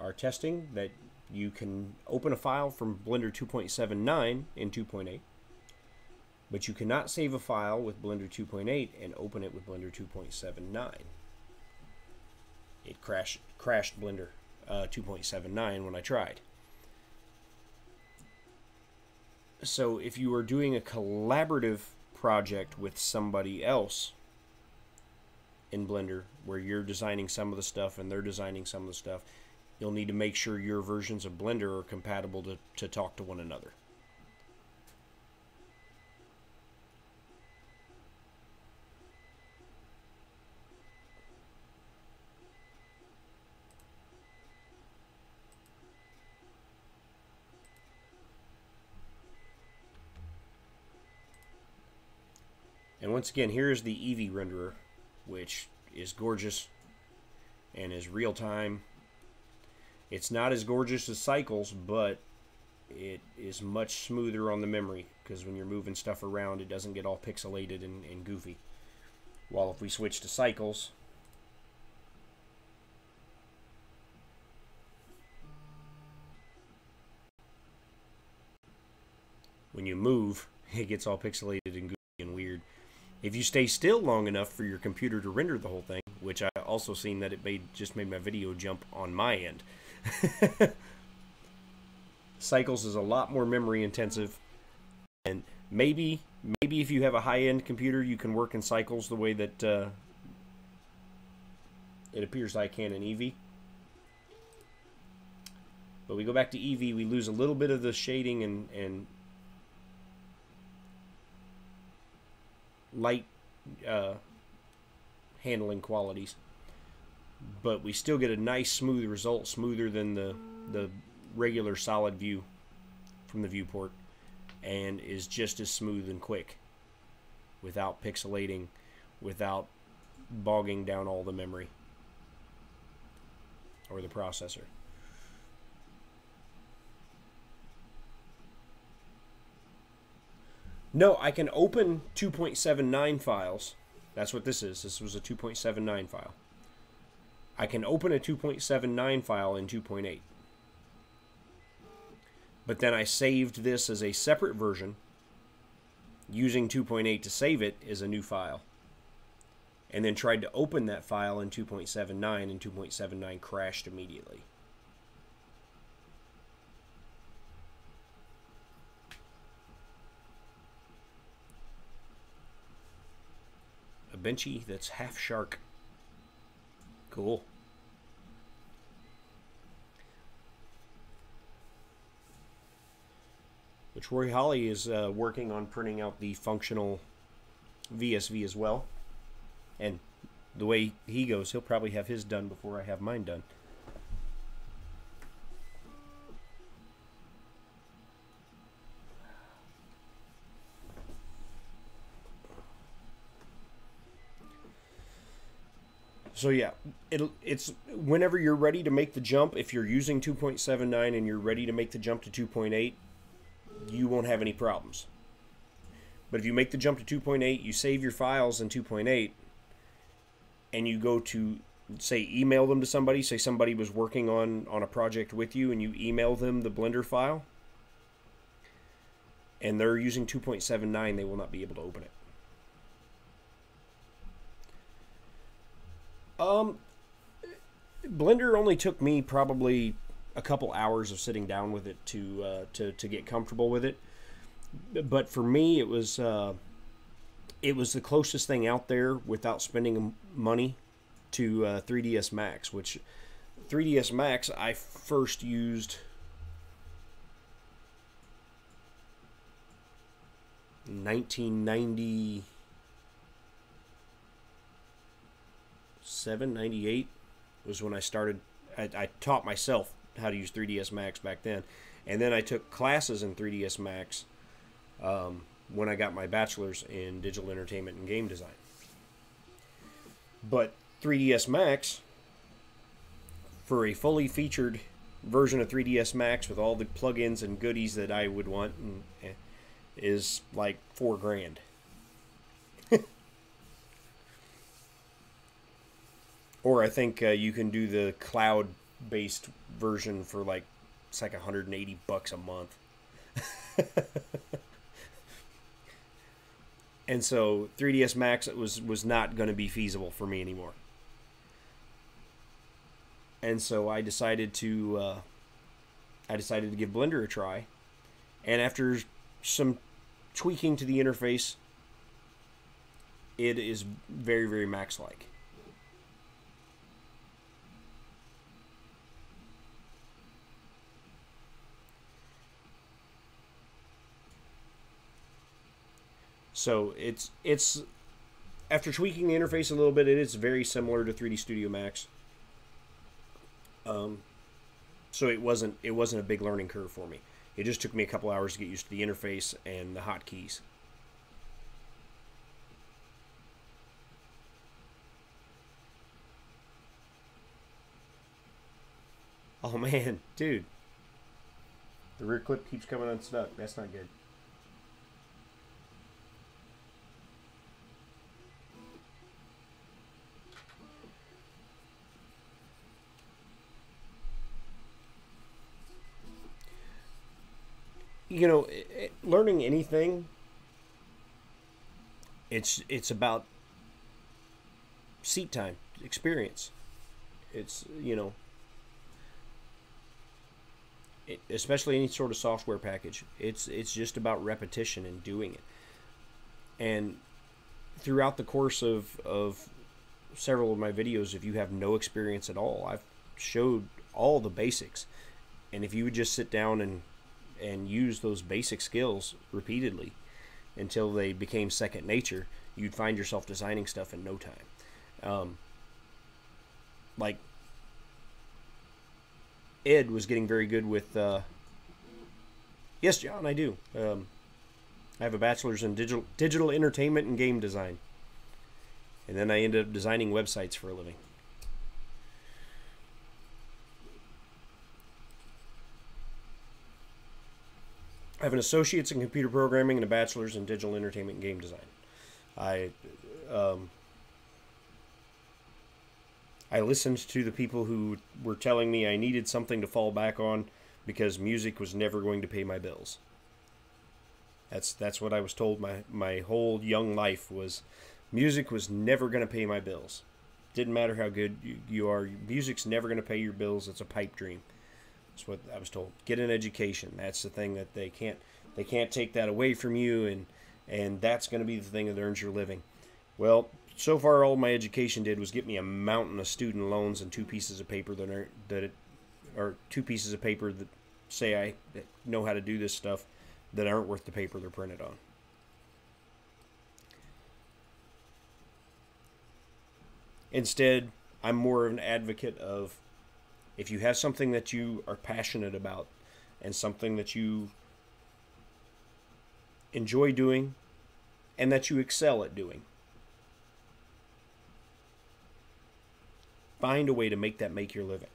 our testing that you can open a file from Blender 2.79 in 2.8, but you cannot save a file with Blender 2.8 and open it with Blender 2.79. It crashed Blender 2.79 when I tried. So if you are doing a collaborative project with somebody else in Blender, where you're designing some of the stuff and they're designing some of the stuff, you'll need to make sure your versions of Blender are compatible to talk to one another. And once again, here's the Eevee renderer, which is gorgeous and is real-time. It's not as gorgeous as Cycles, but it is much smoother on the memory, because when you're moving stuff around, it doesn't get all pixelated and goofy. While if we switch to Cycles, when you move, it gets all pixelated and goofy and weird. If you stay still long enough for your computer to render the whole thing, which I also seen that it just made my video jump on my end. Cycles is a lot more memory intensive, and maybe if you have a high-end computer, you can work in Cycles the way that it appears I can in Eevee. But we go back to Eevee, we lose a little bit of the shading and light handling qualities, but we still get a nice smooth result, smoother than the regular solid view from the viewport, and is just as smooth and quick without pixelating, without bogging down all the memory or the processor. No, I can open 2.79 files. That's what this is. This was a 2.79 file. I can open a 2.79 file in 2.8. But then I saved this as a separate version, using 2.8 to save it as a new file. And then tried to open that file in 2.79, and 2.79 crashed immediately. A Benchy that's half shark. Cool. Which Roy Holly is working on printing out the functional VSV as well. And the way he goes, he'll probably have his done before I have mine done. So yeah, it's whenever you're ready to make the jump, if you're using 2.79 and you're ready to make the jump to 2.8, you won't have any problems. But if you make the jump to 2.8, you save your files in 2.8, and you go to, say, email them to somebody, say somebody was working on a project with you, and you email them the Blender file, and they're using 2.79, they will not be able to open it. Blender only took me probably a couple hours of sitting down with it to get comfortable with it. But for me, it was the closest thing out there without spending money to 3ds Max, which 3ds Max I first used in 1997, 98 was when I started. I taught myself how to use 3ds Max back then, and then I took classes in 3ds Max when I got my bachelor's in digital entertainment and game design. But 3ds Max, for a fully featured version of 3ds Max with all the plugins and goodies that I would want, is like $4,000. Or I think you can do the cloud-based version for like, it's like $180 a month. And so 3ds Max was not going to be feasible for me anymore. And so I decided to give Blender a try. And after some tweaking to the interface, it is very, very Max-like. So it's after tweaking the interface a little bit, it is very similar to 3D Studio Max. So it wasn't a big learning curve for me. It just took me a couple hours to get used to the interface and the hotkeys. Oh man, dude. The rear clip keeps coming unstuck. That's not good. You know, learning anything, it's about seat time, experience. It's, you know, especially any sort of software package, it's just about repetition and doing it. And throughout the course of several of my videos, if you have no experience at all, I've showed all the basics. And if you would just sit down and use those basic skills repeatedly until they became second nature, you'd find yourself designing stuff in no time. Like Ed was getting very good with yes, John, I do. I have a bachelor's in digital entertainment and game design, and then I ended up designing websites for a living. I have an associate's in computer programming and a bachelor's in digital entertainment and game design. I listened to the people who were telling me I needed something to fall back on because music was never going to pay my bills. That's what I was told my whole young life was. Music was never going to pay my bills. Didn't matter how good you are. Music's never going to pay your bills. It's a pipe dream. That's what I was told. Get an education. That's the thing that they can't take that away from you, and that's going to be the thing that earns your living. Well, so far all my education did was get me a mountain of student loans and two pieces of paper that say I know how to do this stuff that aren't worth the paper they're printed on. Instead, I'm more of an advocate of, if you have something that you are passionate about and something that you enjoy doing and that you excel at doing, find a way to make that make your living.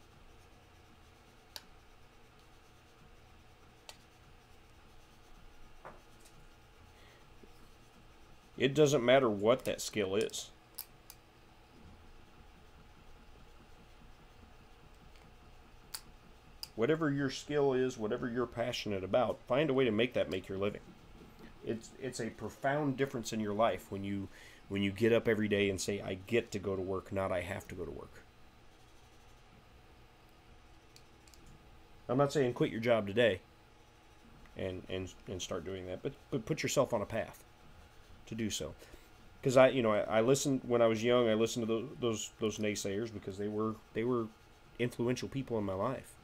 It doesn't matter what that skill is. Whatever your skill is, whatever you're passionate about, find a way to make that make your living. It's a profound difference in your life when you get up every day and say, I get to go to work, not I have to go to work. I'm not saying quit your job today and start doing that, but put yourself on a path to do so. Because I listened when I was young. I listened to those naysayers because they were influential people in my life,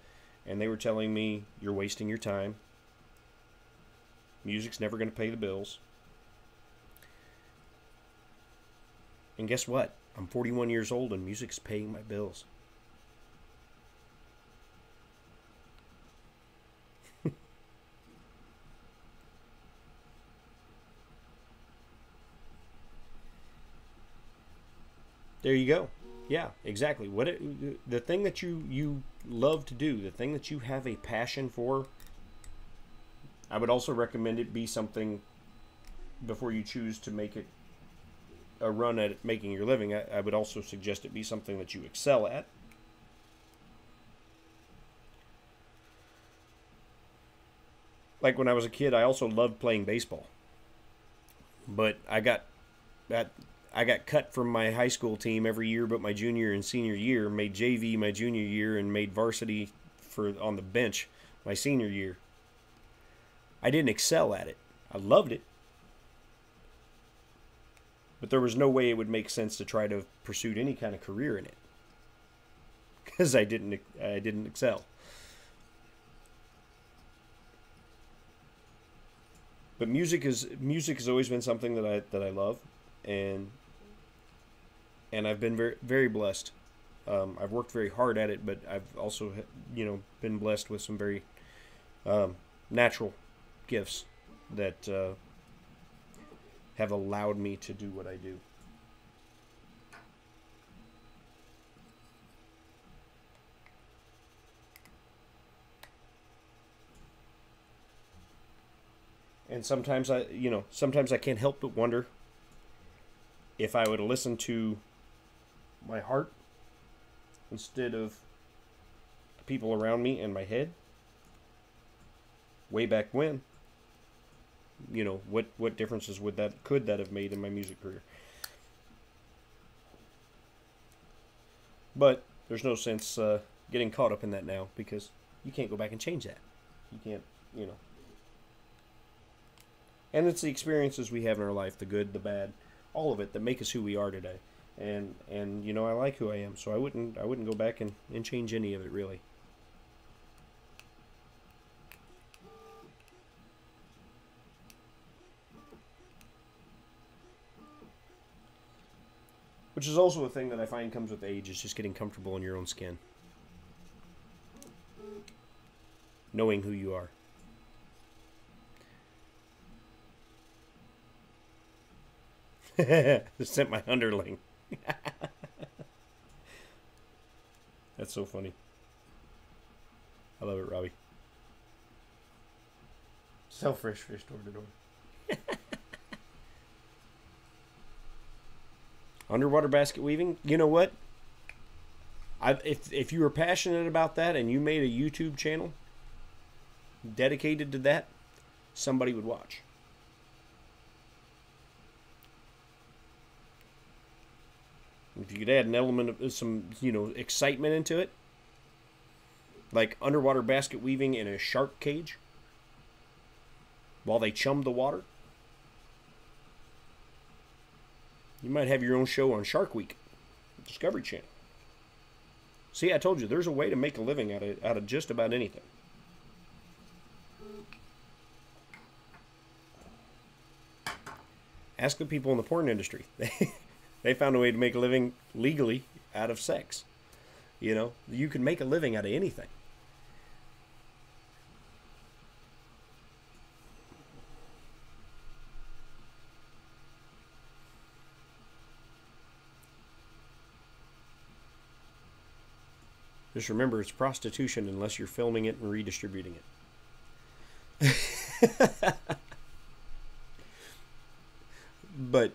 and they were telling me, you're wasting your time. Music's never going to pay the bills. And guess what? I'm 41 years old and music's paying my bills. There you go. Yeah, exactly. The thing that you love to do, the thing that you have a passion for, I would also recommend it be something, before you choose to make it a run at making your living, I would also suggest it be something that you excel at. Like when I was a kid, I also loved playing baseball. But I got cut from my high school team every year but my junior and senior year, made JV my junior year, and made varsity on the bench my senior year. I didn't excel at it. I loved it. But there was no way it would make sense to try to pursue any kind of career in it, because I didn't excel. But music has always been something that I love, and I've been very, very blessed. I've worked very hard at it, but I've also been blessed with some very natural gifts that have allowed me to do what I do. And sometimes I can't help but wonder if I would listen to my heart instead of the people around me and my head way back when. What differences could that have made in my music career? But there's no sense getting caught up in that now, because you can't go back and change that. You can't, And it's the experiences we have in our life, the good, the bad, all of it, that make us who we are today. And I like who I am, so I wouldn't go back and change any of it, really. Which is also a thing that I find comes with age, is just getting comfortable in your own skin. Knowing who you are. Sent my underling. That's so funny. I love it, Robbie. Sell fresh fish door to door. Underwater basket weaving. You know what? If you were passionate about that and you made a YouTube channel dedicated to that, somebody would watch. If you could add an element of some, excitement into it, like underwater basket weaving in a shark cage while they chum the water, you might have your own show on Shark Week, Discovery Channel. See, I told you, there's a way to make a living out of just about anything. Ask the people in the porn industry. They found a way to make a living legally out of sex. You can make a living out of anything. Just remember, it's prostitution unless you're filming it and redistributing it. But,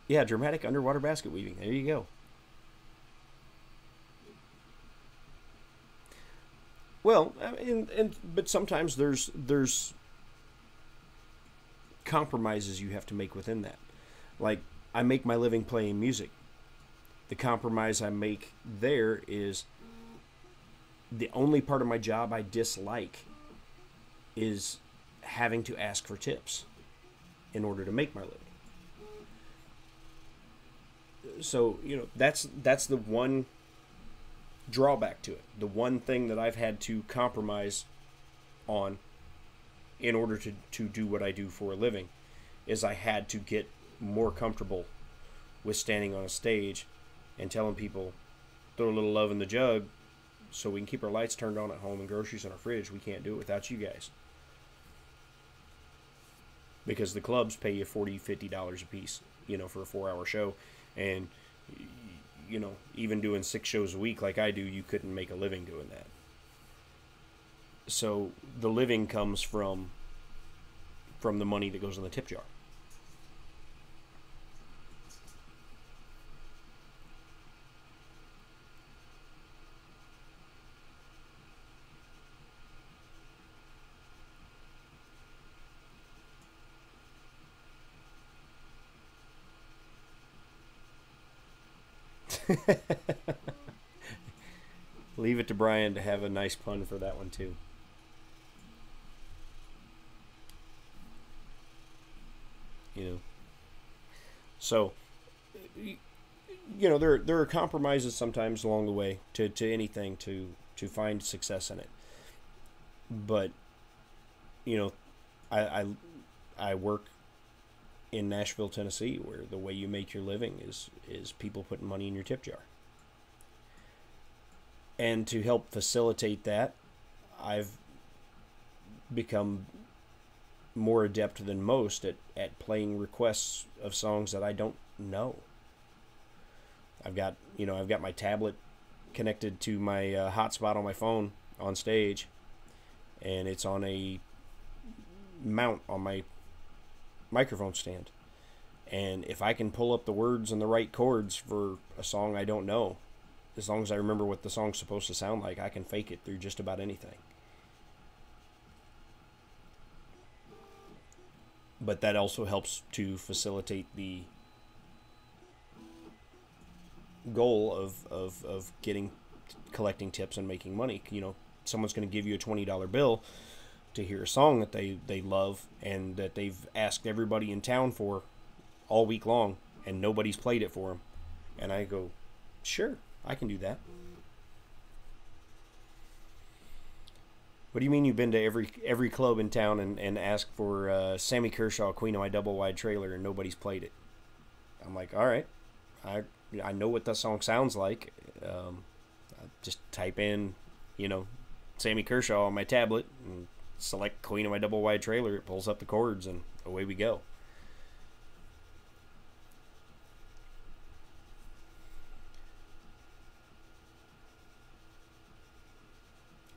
yeah, dramatic underwater basket weaving. There you go. Well, but sometimes there's compromises you have to make within that. Like, I make my living playing music. The compromise I make there is the only part of my job I dislike is having to ask for tips in order to make my living. So, that's the one drawback to it. The one thing that I've had to compromise on in order to do what I do for a living is I had to get more comfortable with standing on a stage and telling people, throw a little love in the jug so we can keep our lights turned on at home and groceries in our fridge. We can't do it without you guys. Because the clubs pay you $40, $50 a piece, for a 4-hour show. And, even doing 6 shows a week like I do, you couldn't make a living doing that. So the living comes from the money that goes in the tip jar. Leave it to Brian to have a nice pun for that one too. So there are compromises sometimes along the way to anything to find success in it. But I work in Nashville, Tennessee, where the way you make your living is people putting money in your tip jar. And to help facilitate that, I've become more adept than most at playing requests of songs that I don't know. I've got my tablet connected to my hotspot on my phone on stage, and it's on a mount on my microphone stand. And if I can pull up the words and the right chords for a song I don't know, as long as I remember what the song's supposed to sound like, I can fake it through just about anything. But that also helps to facilitate the goal of collecting tips and making money. Someone's going to give you a $20 bill to hear a song that they love and that they've asked everybody in town for all week long, and nobody's played it for them. And I go, sure, I can do that. What do you mean you've been to every club in town and asked for Sammy Kershaw, Queen of My Double Wide Trailer, and nobody's played it? I'm like, all right, I know what that song sounds like. I just type in, Sammy Kershaw on my tablet and select Queen of My Double Wide Trailer. It pulls up the chords and away we go.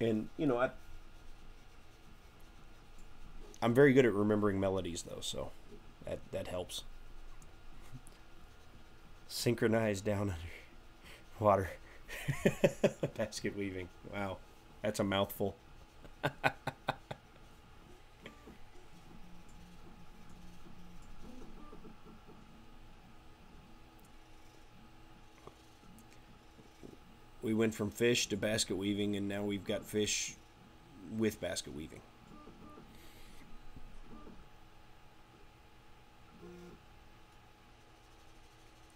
And I'm very good at remembering melodies though, so that helps. Synchronized down under water. Basket weaving. Wow, that's a mouthful. We went from fish to basket weaving, and now we've got fish with basket weaving.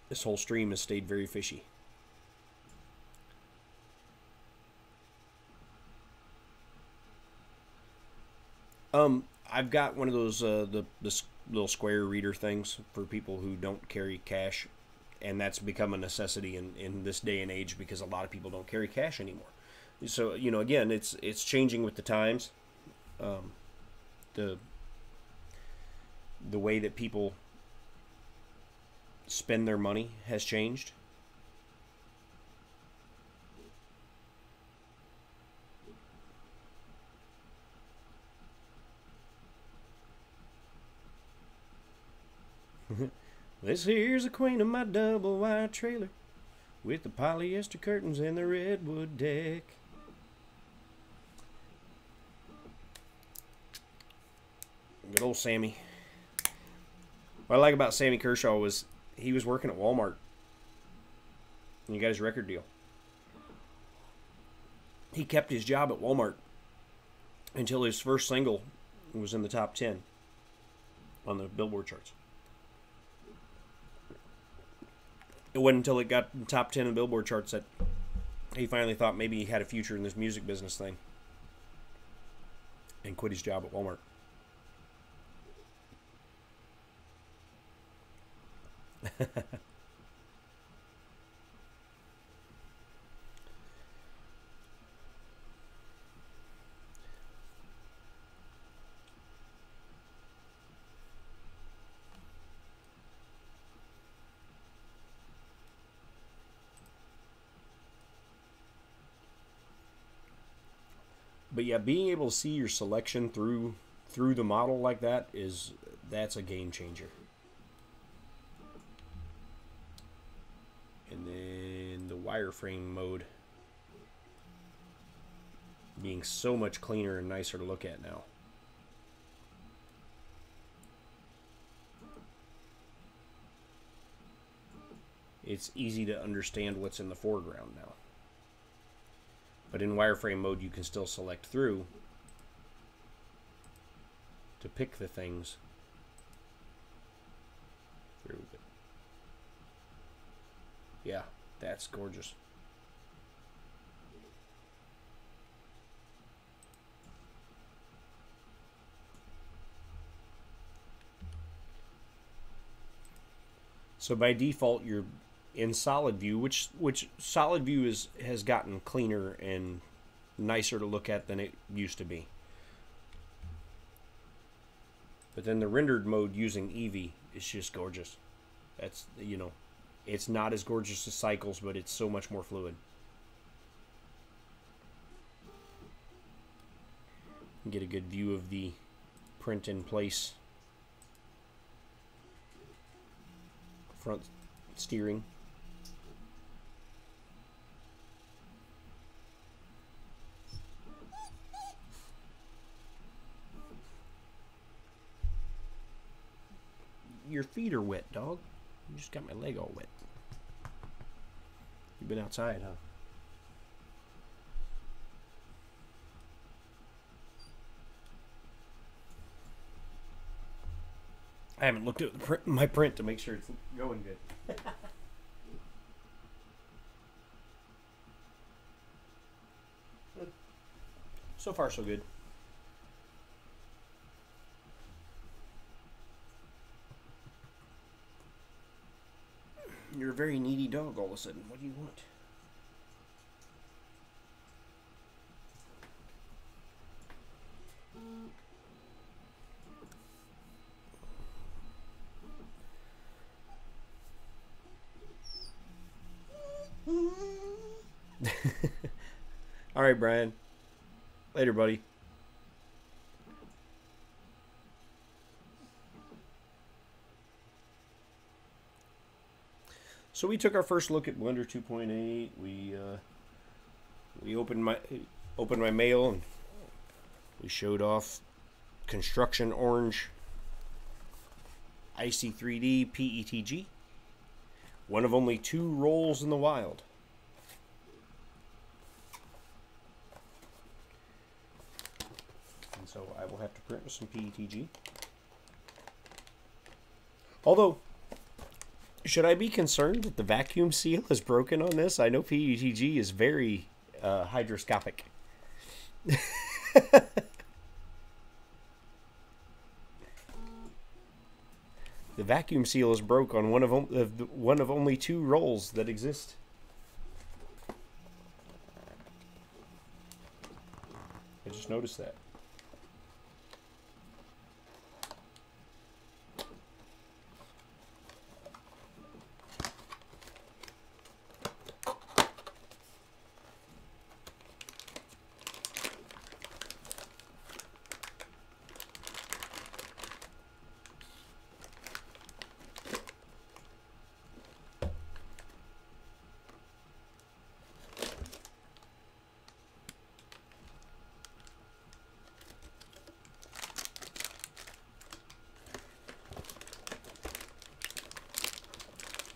This whole stream has stayed very fishy. I've got one of those the little square reader things for people who don't carry cash, and that's become a necessity in this day and age because a lot of people don't carry cash anymore. So again, it's changing with the times. The way that people spend their money has changed. This here's a Queen of My Double Wide Trailer with the polyester curtains and the redwood deck. Good old Sammy. What I like about Sammy Kershaw was he was working at Walmart. And he got his record deal. He kept his job at Walmart until his first single was in the top 10 on the Billboard charts. It wasn't until it got in the top 10 in the Billboard charts that he finally thought maybe he had a future in this music business thing and quit his job at Walmart. But yeah, being able to see your selection through the model like that's a game changer. And then the wireframe mode being so much cleaner and nicer to look at now. It's easy to understand what's in the foreground now. But in wireframe mode, you can still select through to pick the things through. Yeah, that's gorgeous. So by default, you're in solid view, which solid view has gotten cleaner and nicer to look at than it used to be. But then the rendered mode using Eevee is just gorgeous. That's, you know, it's not as gorgeous as Cycles, but it's so much more fluid. You get a good view of the print in place front steering. Your feet are wet, dog. You just got my leg all wet. You've been outside, huh? I haven't looked at my print to make sure it's going good. So far, so good. You're a very needy dog all of a sudden. What do you want? All right, Brian. Later, buddy. So we took our first look at Blender 2.8. We opened my mail and we showed off Construction Orange Icy 3D PETG. One of only 2 rolls in the wild. And so I will have to print with some PETG. Although, should I be concerned that the vacuum seal is broken on this? I know PETG is very hydroscopic. The vacuum seal is broke on one of only 2 rolls that exist. I just noticed that.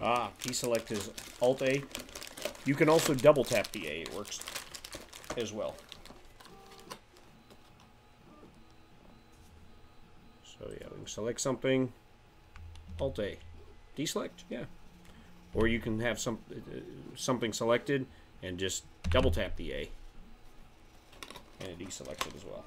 Deselect is Alt-A. You can also double tap the A. It works as well. So yeah, we can select something. Alt-A. Deselect, yeah. Or you can have something selected and just double tap the A. And it deselect it as well.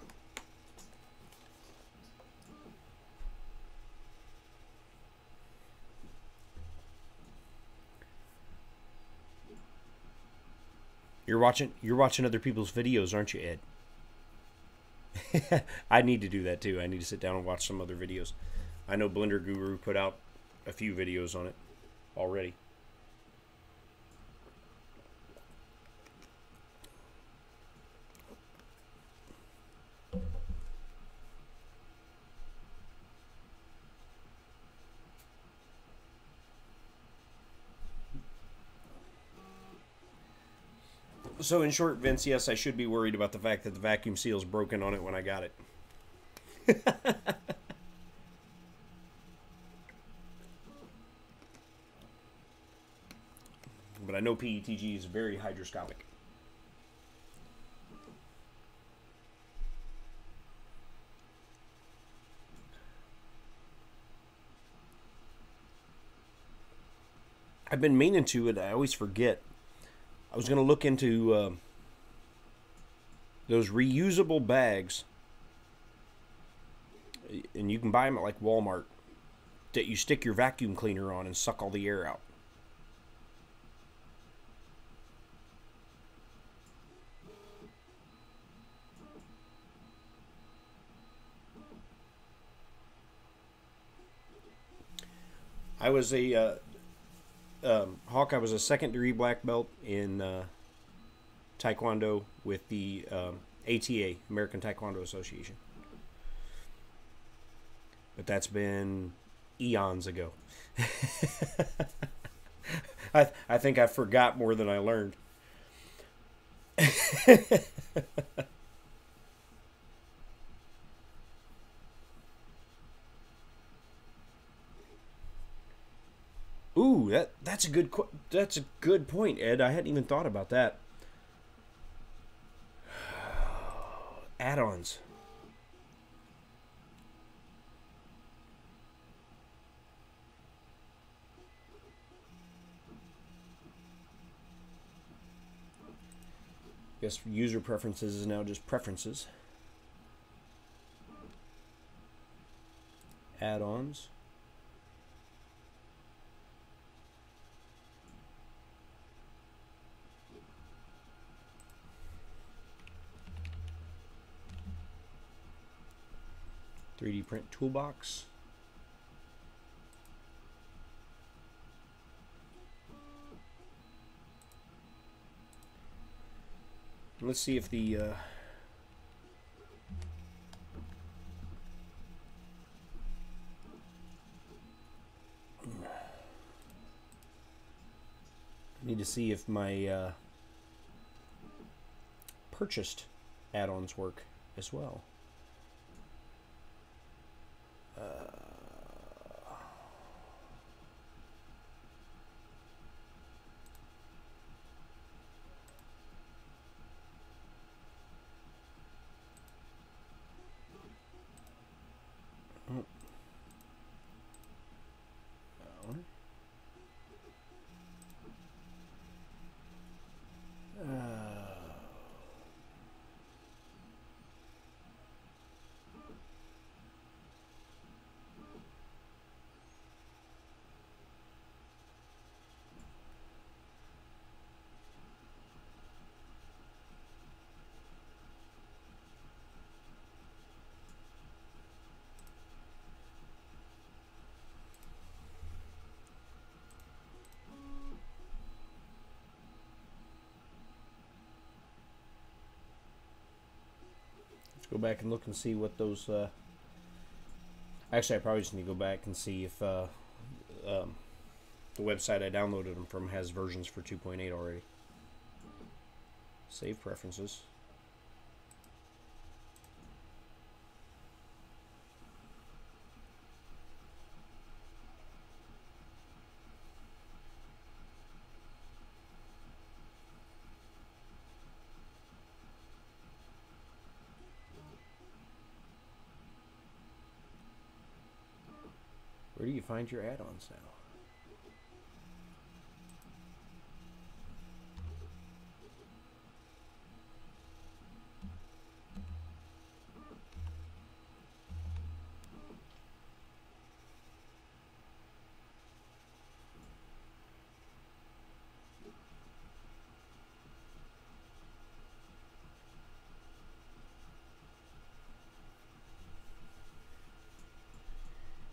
You're watching other people's videos, aren't you, Ed? I need to do that too. I need to sit down and watch some other videos. I know Blender Guru put out a few videos on it already. So in short, Vince, yes, I should be worried about the fact that the vacuum seal is broken on it when I got it. But I know PETG is very hydroscopic. I've been meaning to, and I always forget. I was going to look into those reusable bags, and you can buy them at like Walmart, that you stick your vacuum cleaner on and suck all the air out. I was a Hawk. I was a second-degree black belt in Taekwondo with the ATA, American Taekwondo Association. But that's been eons ago. I think I forgot more than I learned. Ooh, that's a good point, Ed. I hadn't even thought about that. Add-ons. Guess user preferences is now just preferences. Add-ons. .3D print toolbox. Let's see if the I need to see if my purchased add-ons work as well. Go back and look and see what those actually I probably just need to go back and see if the website I downloaded them from has versions for 2.8 already. Save preferences. Where do you find your add-ons now?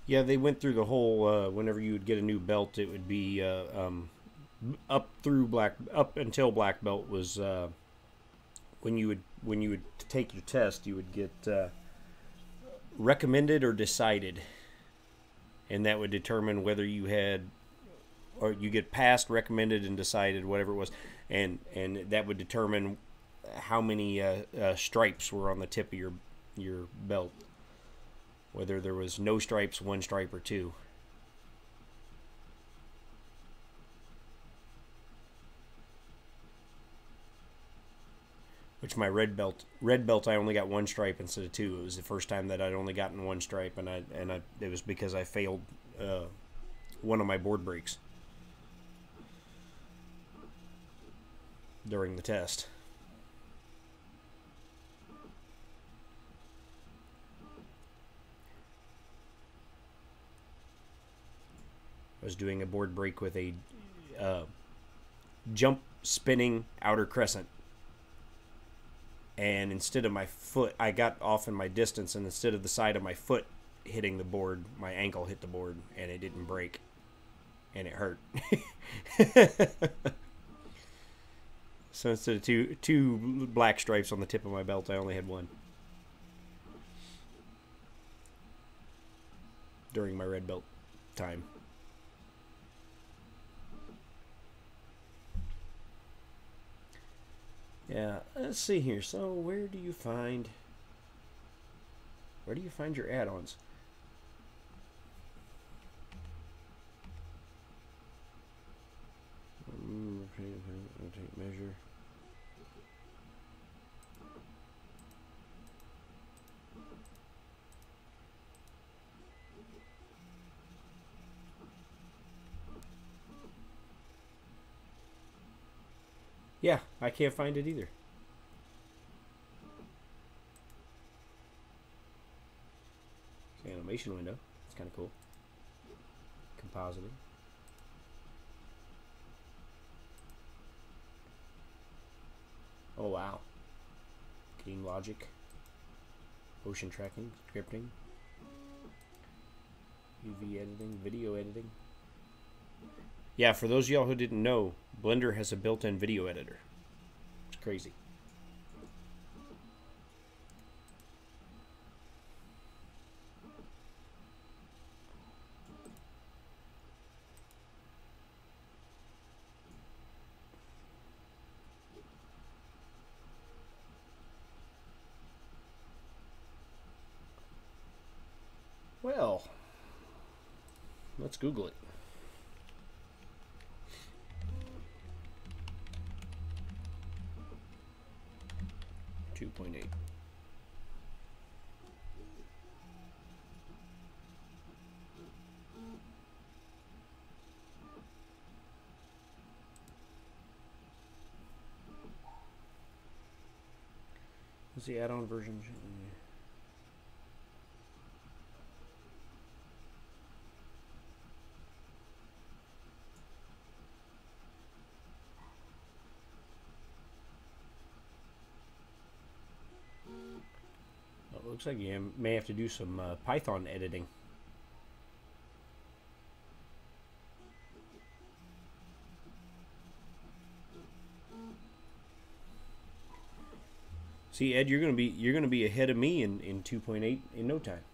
Yeah, they went through the whole. Whenever you would get a new belt, it would be up until black belt was when you would take your test, you would get recommended or decided, and that would determine whether you had, or you get passed, recommended, and decided, whatever it was, and that would determine how many stripes were on the tip of your belt. Whether there was no stripes, one stripe, or two. Which my red belt I only got one stripe instead of two. It was the first time that I'd only gotten one stripe, and it was because I failed one of my board breaks during the test. I was doing a board break with a jump spinning outer crescent, and instead of my foot, I got off in my distance, and instead of the side of my foot hitting the board, my ankle hit the board, and it didn't break, and it hurt. So instead of two black stripes on the tip of my belt, I only had one during my red belt time. Yeah, let's see here. So where do you find your add-ons? Take measure. Yeah, I can't find it either. Animation window. It's kind of cool. Compositing. Oh wow. Game logic. Motion tracking. Scripting. UV editing. Video editing. Yeah, for those of y'all who didn't know, Blender has a built-in video editor. It's crazy. Well, let's Google it. .8. What's the add-on version? Looks like you may have to do some Python editing. See, Ed, you're gonna be ahead of me in 2.8 in no time.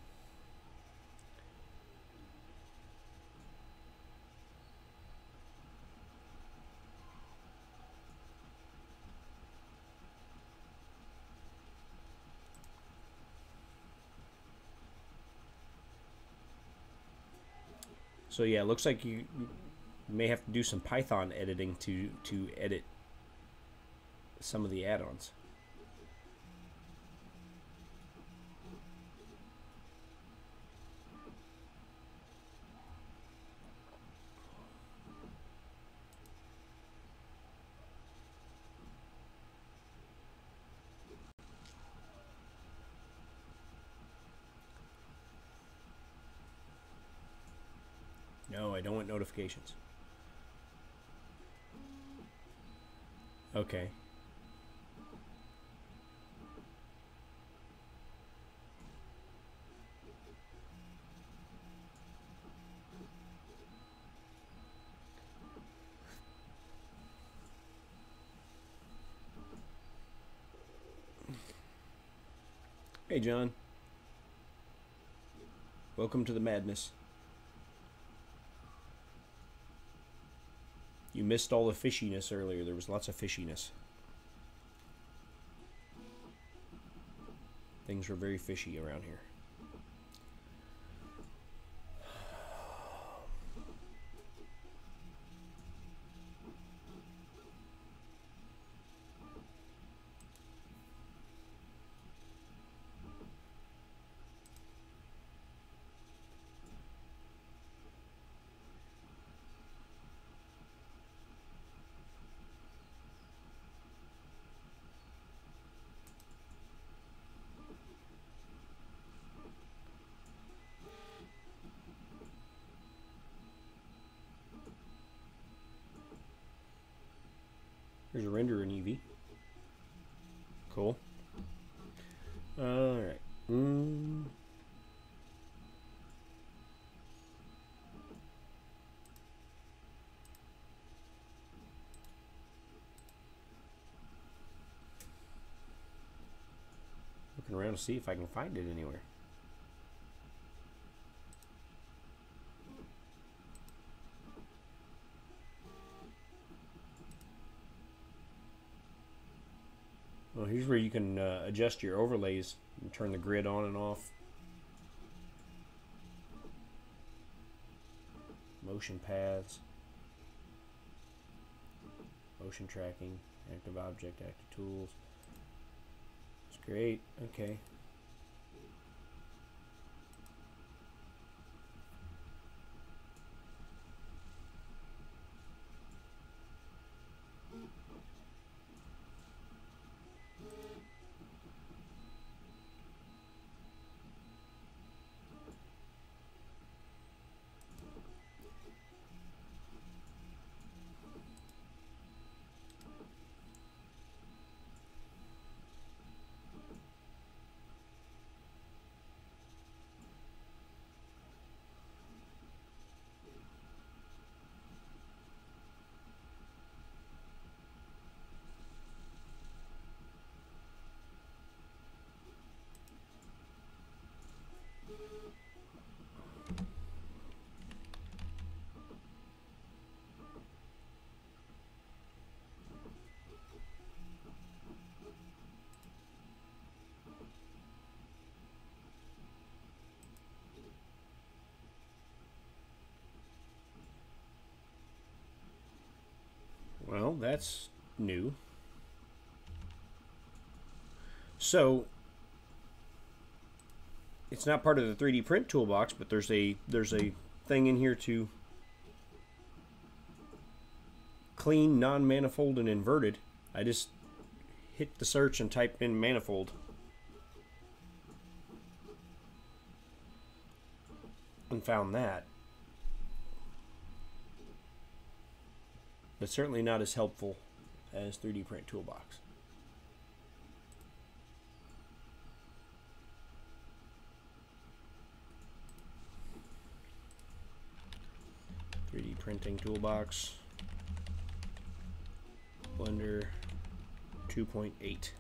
So yeah, it looks like you may have to do some Python editing to edit some of the add-ons. I don't want notifications. Okay. Hey, John. Welcome to the madness. You missed all the fishiness earlier. There was lots of fishiness. Things were very fishy around here. There's a render in Eevee. Cool. Alright. Looking around to see if I can find it anywhere. Well, here's where you can adjust your overlays and turn the grid on and off. Motion paths. Motion tracking. Active object, active tools. It's great. Okay. Well, that's new. So it's not part of the 3D print toolbox, but there's a thing in here to clean non-manifold and inverted. I just hit the search and typed in manifold and found that. But certainly not as helpful as 3D print toolbox. Printing toolbox, Blender 2.8.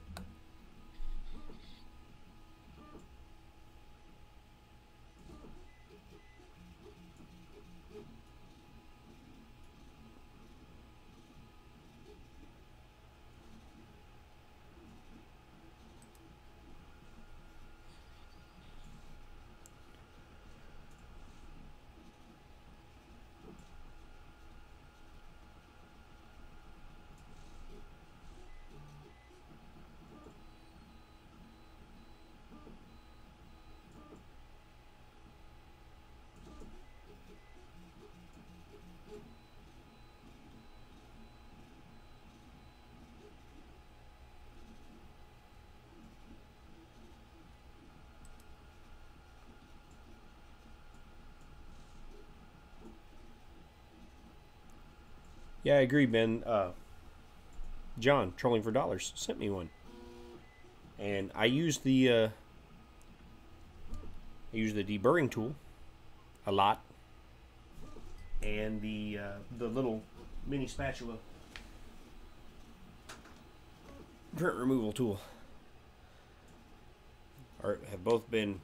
Yeah, I agree, Ben. John, Trolling for Dollars, sent me one. And I use the deburring tool a lot, and the little mini spatula print removal tool have both been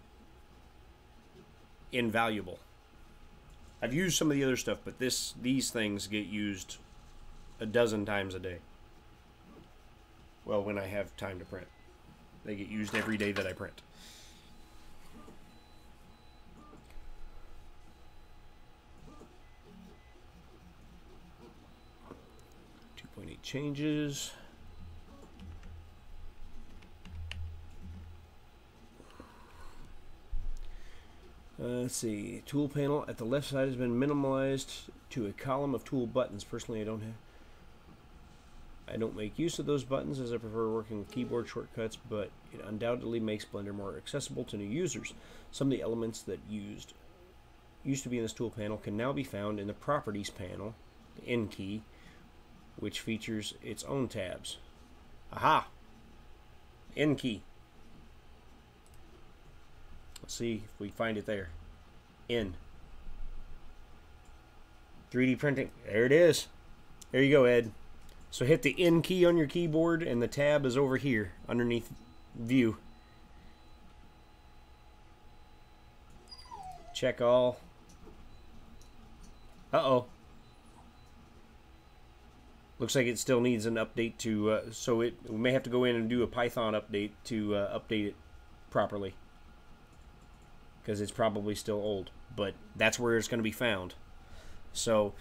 invaluable. I've used some of the other stuff, but these things get used a dozen times a day. Well, when I have time to print. They get used every day that I print. .8 changes. Let's see. Tool panel at the left side has been minimalized to a column of tool buttons. Personally, I don't make use of those buttons as I prefer working with keyboard shortcuts, but it undoubtedly makes Blender more accessible to new users. Some of the elements that used to be in this tool panel can now be found in the Properties panel, the N key, which features its own tabs. Aha! N key. Let's see if we find it there. N. 3D printing. There it is. There you go, Ed. So hit the N key on your keyboard, and the tab is over here underneath View. Check all. Uh-oh. Looks like it still needs an update to, so we may have to go in and do a Python update to update it properly. Because it's probably still old. But that's where it's going to be found. So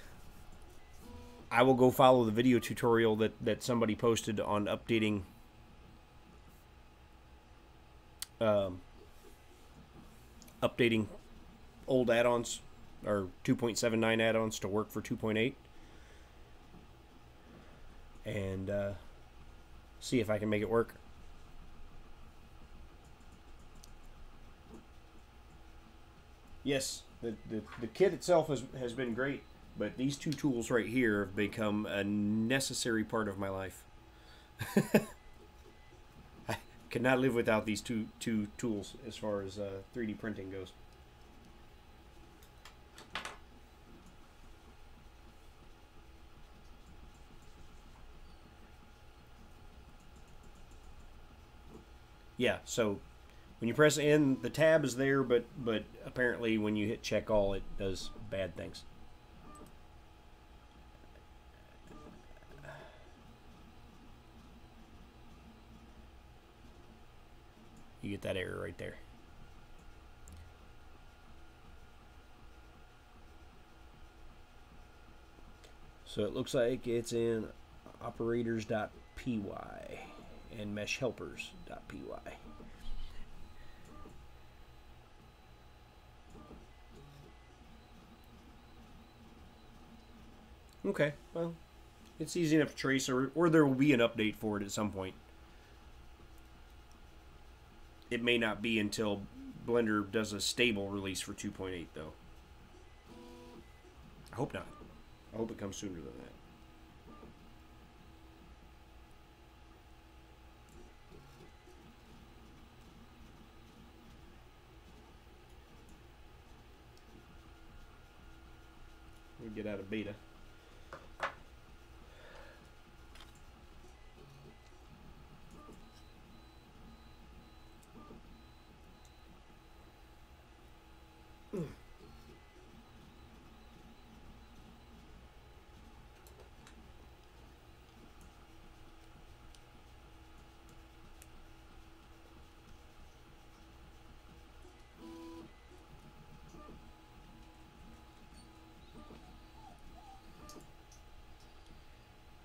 I will go follow the video tutorial that somebody posted on updating updating old add-ons, or 2.79 add-ons to work for 2.8, and see if I can make it work. Yes, the kit itself has been great, but these two tools right here have become a necessary part of my life. I cannot live without these two tools as far as 3D printing goes. Yeah, so when you press N, the tab is there, but apparently when you hit check all, it does bad things. You get that error right there. So it looks like it's in operators.py and meshhelpers.py. Okay, well, it's easy enough to trace, or there will be an update for it at some point. It may not be until Blender does a stable release for 2.8, though. I hope not. I hope it comes sooner than that. We get out of beta.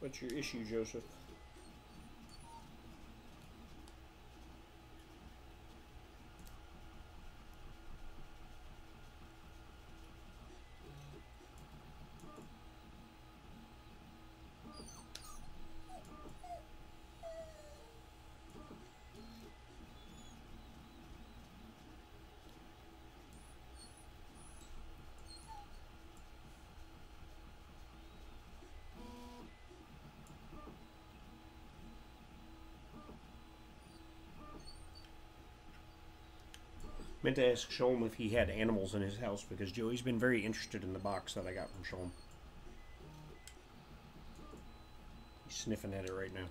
What's your issue, Joseph? Meant to ask Sholm if he had animals in his house, because Joey's been very interested in the box that I got from Sholm. He's sniffing at it right now.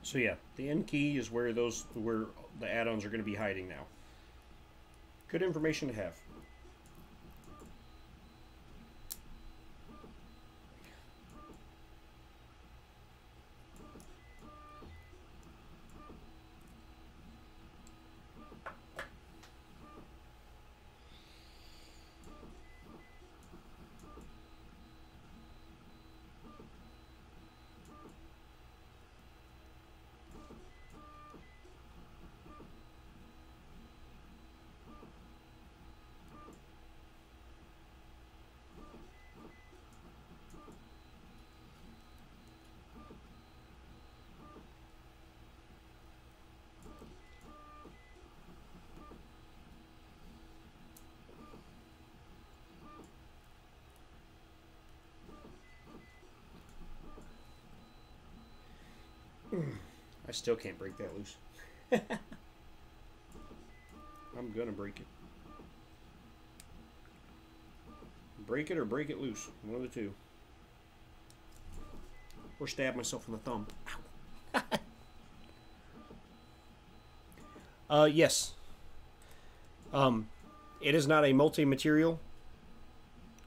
So yeah, the end key is where the add-ons are going to be hiding now. Good information to have. I still can't break that loose. I'm gonna break it. Break it or break it loose. One of the two. Or stab myself in the thumb. Ow. Yes. It is not a multi-material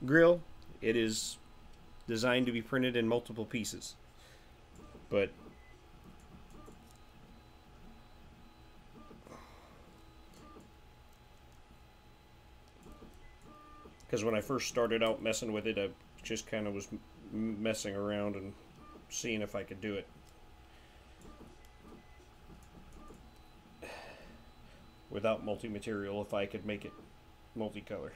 grill. It is designed to be printed in multiple pieces. But because when I first started out messing with it, I just kind of was messing around and seeing if I could do it without multi-material, if I could make it multicolor.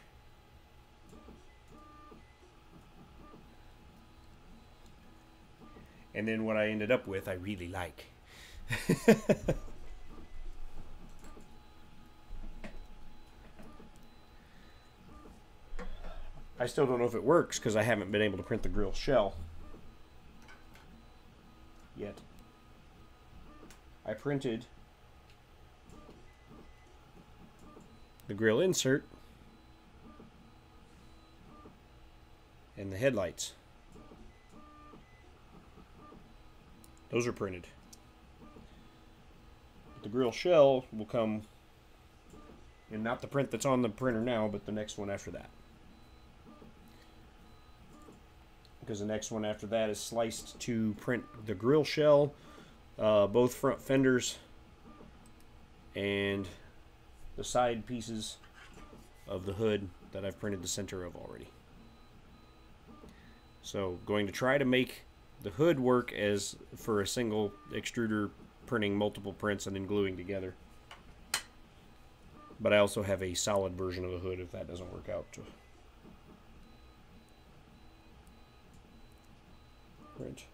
And then what I ended up with, I really like. I still don't know if it works because I haven't been able to print the grill shell yet. I printed the grill insert and the headlights. Those are printed. But the grill shell will come in not the print that's on the printer now, but the next one after that. Because the next one after that is sliced to print the grill shell, both front fenders, and the side pieces of the hood that I've printed the center of already. So going to try to make the hood work as for a single extruder printing multiple prints and then gluing together. But I also have a solid version of the hood if that doesn't work out to print.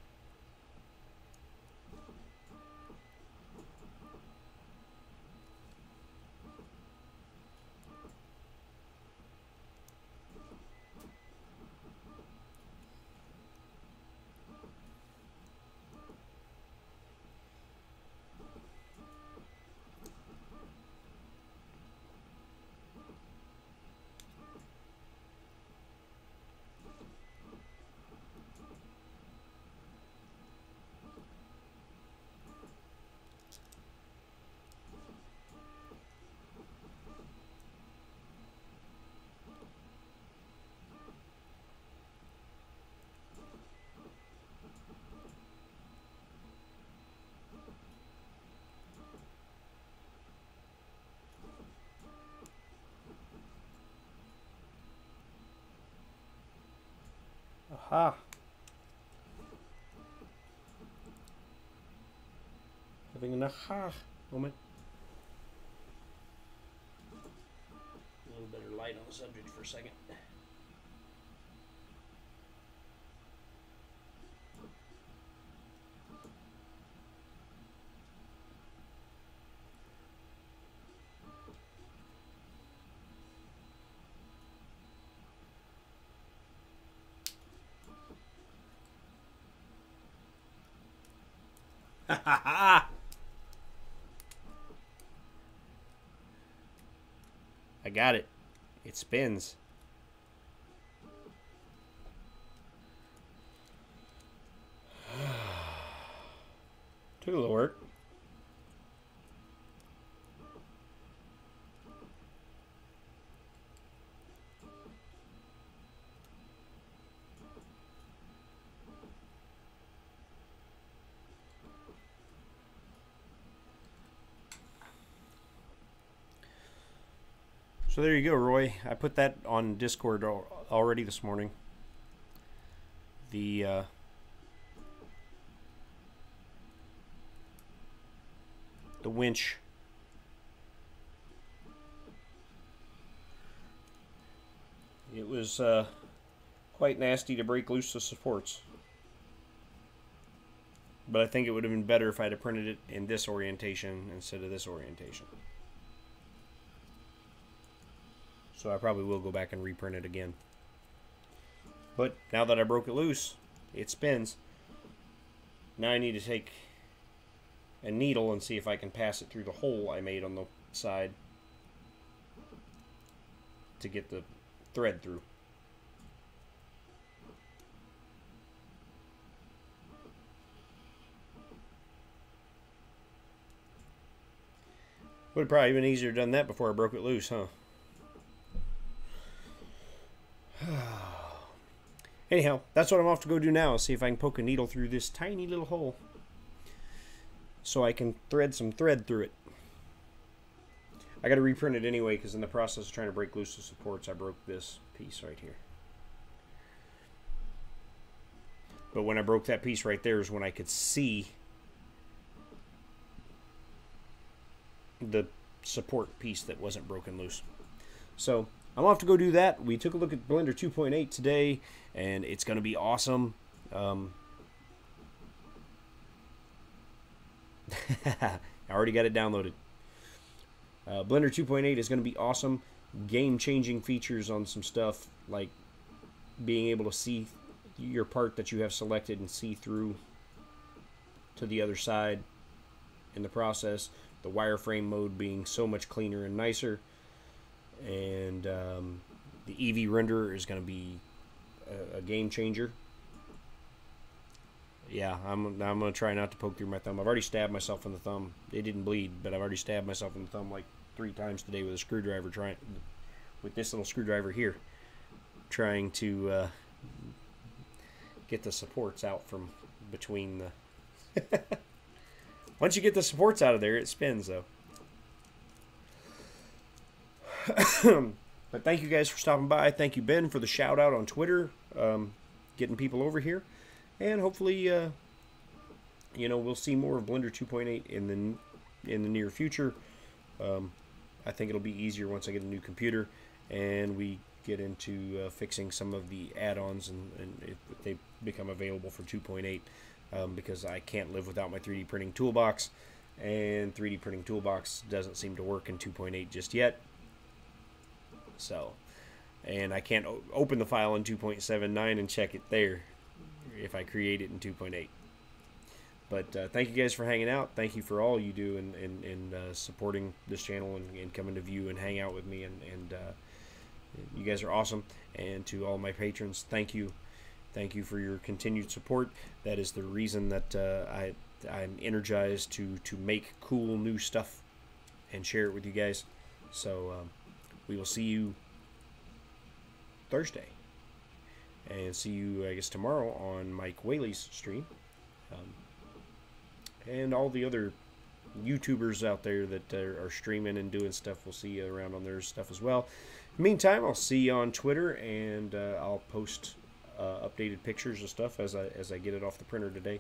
Ha! Having an aha moment. A little better light on the subject for a second. Ha ha ha! I got it. It spins. Took a little work. So there you go, Roy. I put that on Discord already this morning. The winch. It was quite nasty to break loose the supports. But I think it would have been better if I'd have printed it in this orientation instead of this orientation. So I probably will go back and reprint it again. But now that I broke it loose, it spins. Now I need to take a needle and see if I can pass it through the hole I made on the side to get the thread through. Would have probably been easier done that before I broke it loose, huh? Anyhow, that's what I'm off to go do now. See if I can poke a needle through this tiny little hole so I can thread some thread through it. I got to reprint it anyway because in the process of trying to break loose the supports, I broke this piece right here. But when I broke that piece right there is when I could see the support piece that wasn't broken loose. So I'm off to go do that. We took a look at Blender 2.8 today, and it's going to be awesome. I already got it downloaded. Blender 2.8 is going to be awesome. Game-changing features on some stuff, like being able to see your part that you have selected and see through to the other side in the process. The wireframe mode being so much cleaner and nicer. And the EV renderer is going to be a game changer. Yeah, I'm going to try not to poke through my thumb. I've already stabbed myself in the thumb. It didn't bleed, but I've already stabbed myself in the thumb like 3 times today with a screwdriver, with this little screwdriver here, trying to get the supports out from between the... Once you get the supports out of there, it spins, though. But thank you guys for stopping by. Thank you, Ben, for the shout out on Twitter, getting people over here, and hopefully, you know, we'll see more of Blender 2.8 in the near future. I think it'll be easier once I get a new computer and we get into fixing some of the add-ons and if they become available for 2.8, because I can't live without my 3D printing toolbox, and 3D printing toolbox doesn't seem to work in 2.8 just yet. So, and I can't open the file in 2.79 and check it there if I create it in 2.8. But thank you guys for hanging out. Thank you for all you do and supporting this channel and coming to view and hang out with me. And you guys are awesome. And to all my patrons, thank you. Thank you for your continued support. That is the reason that I'm energized to make cool new stuff and share it with you guys. So we will see you Thursday. And see you, I guess, tomorrow on Mike Whaley's stream. And all the other YouTubers out there that are streaming and doing stuff, we'll see you around on their stuff as well. In the meantime, I'll see you on Twitter, and I'll post updated pictures and stuff as I get it off the printer today.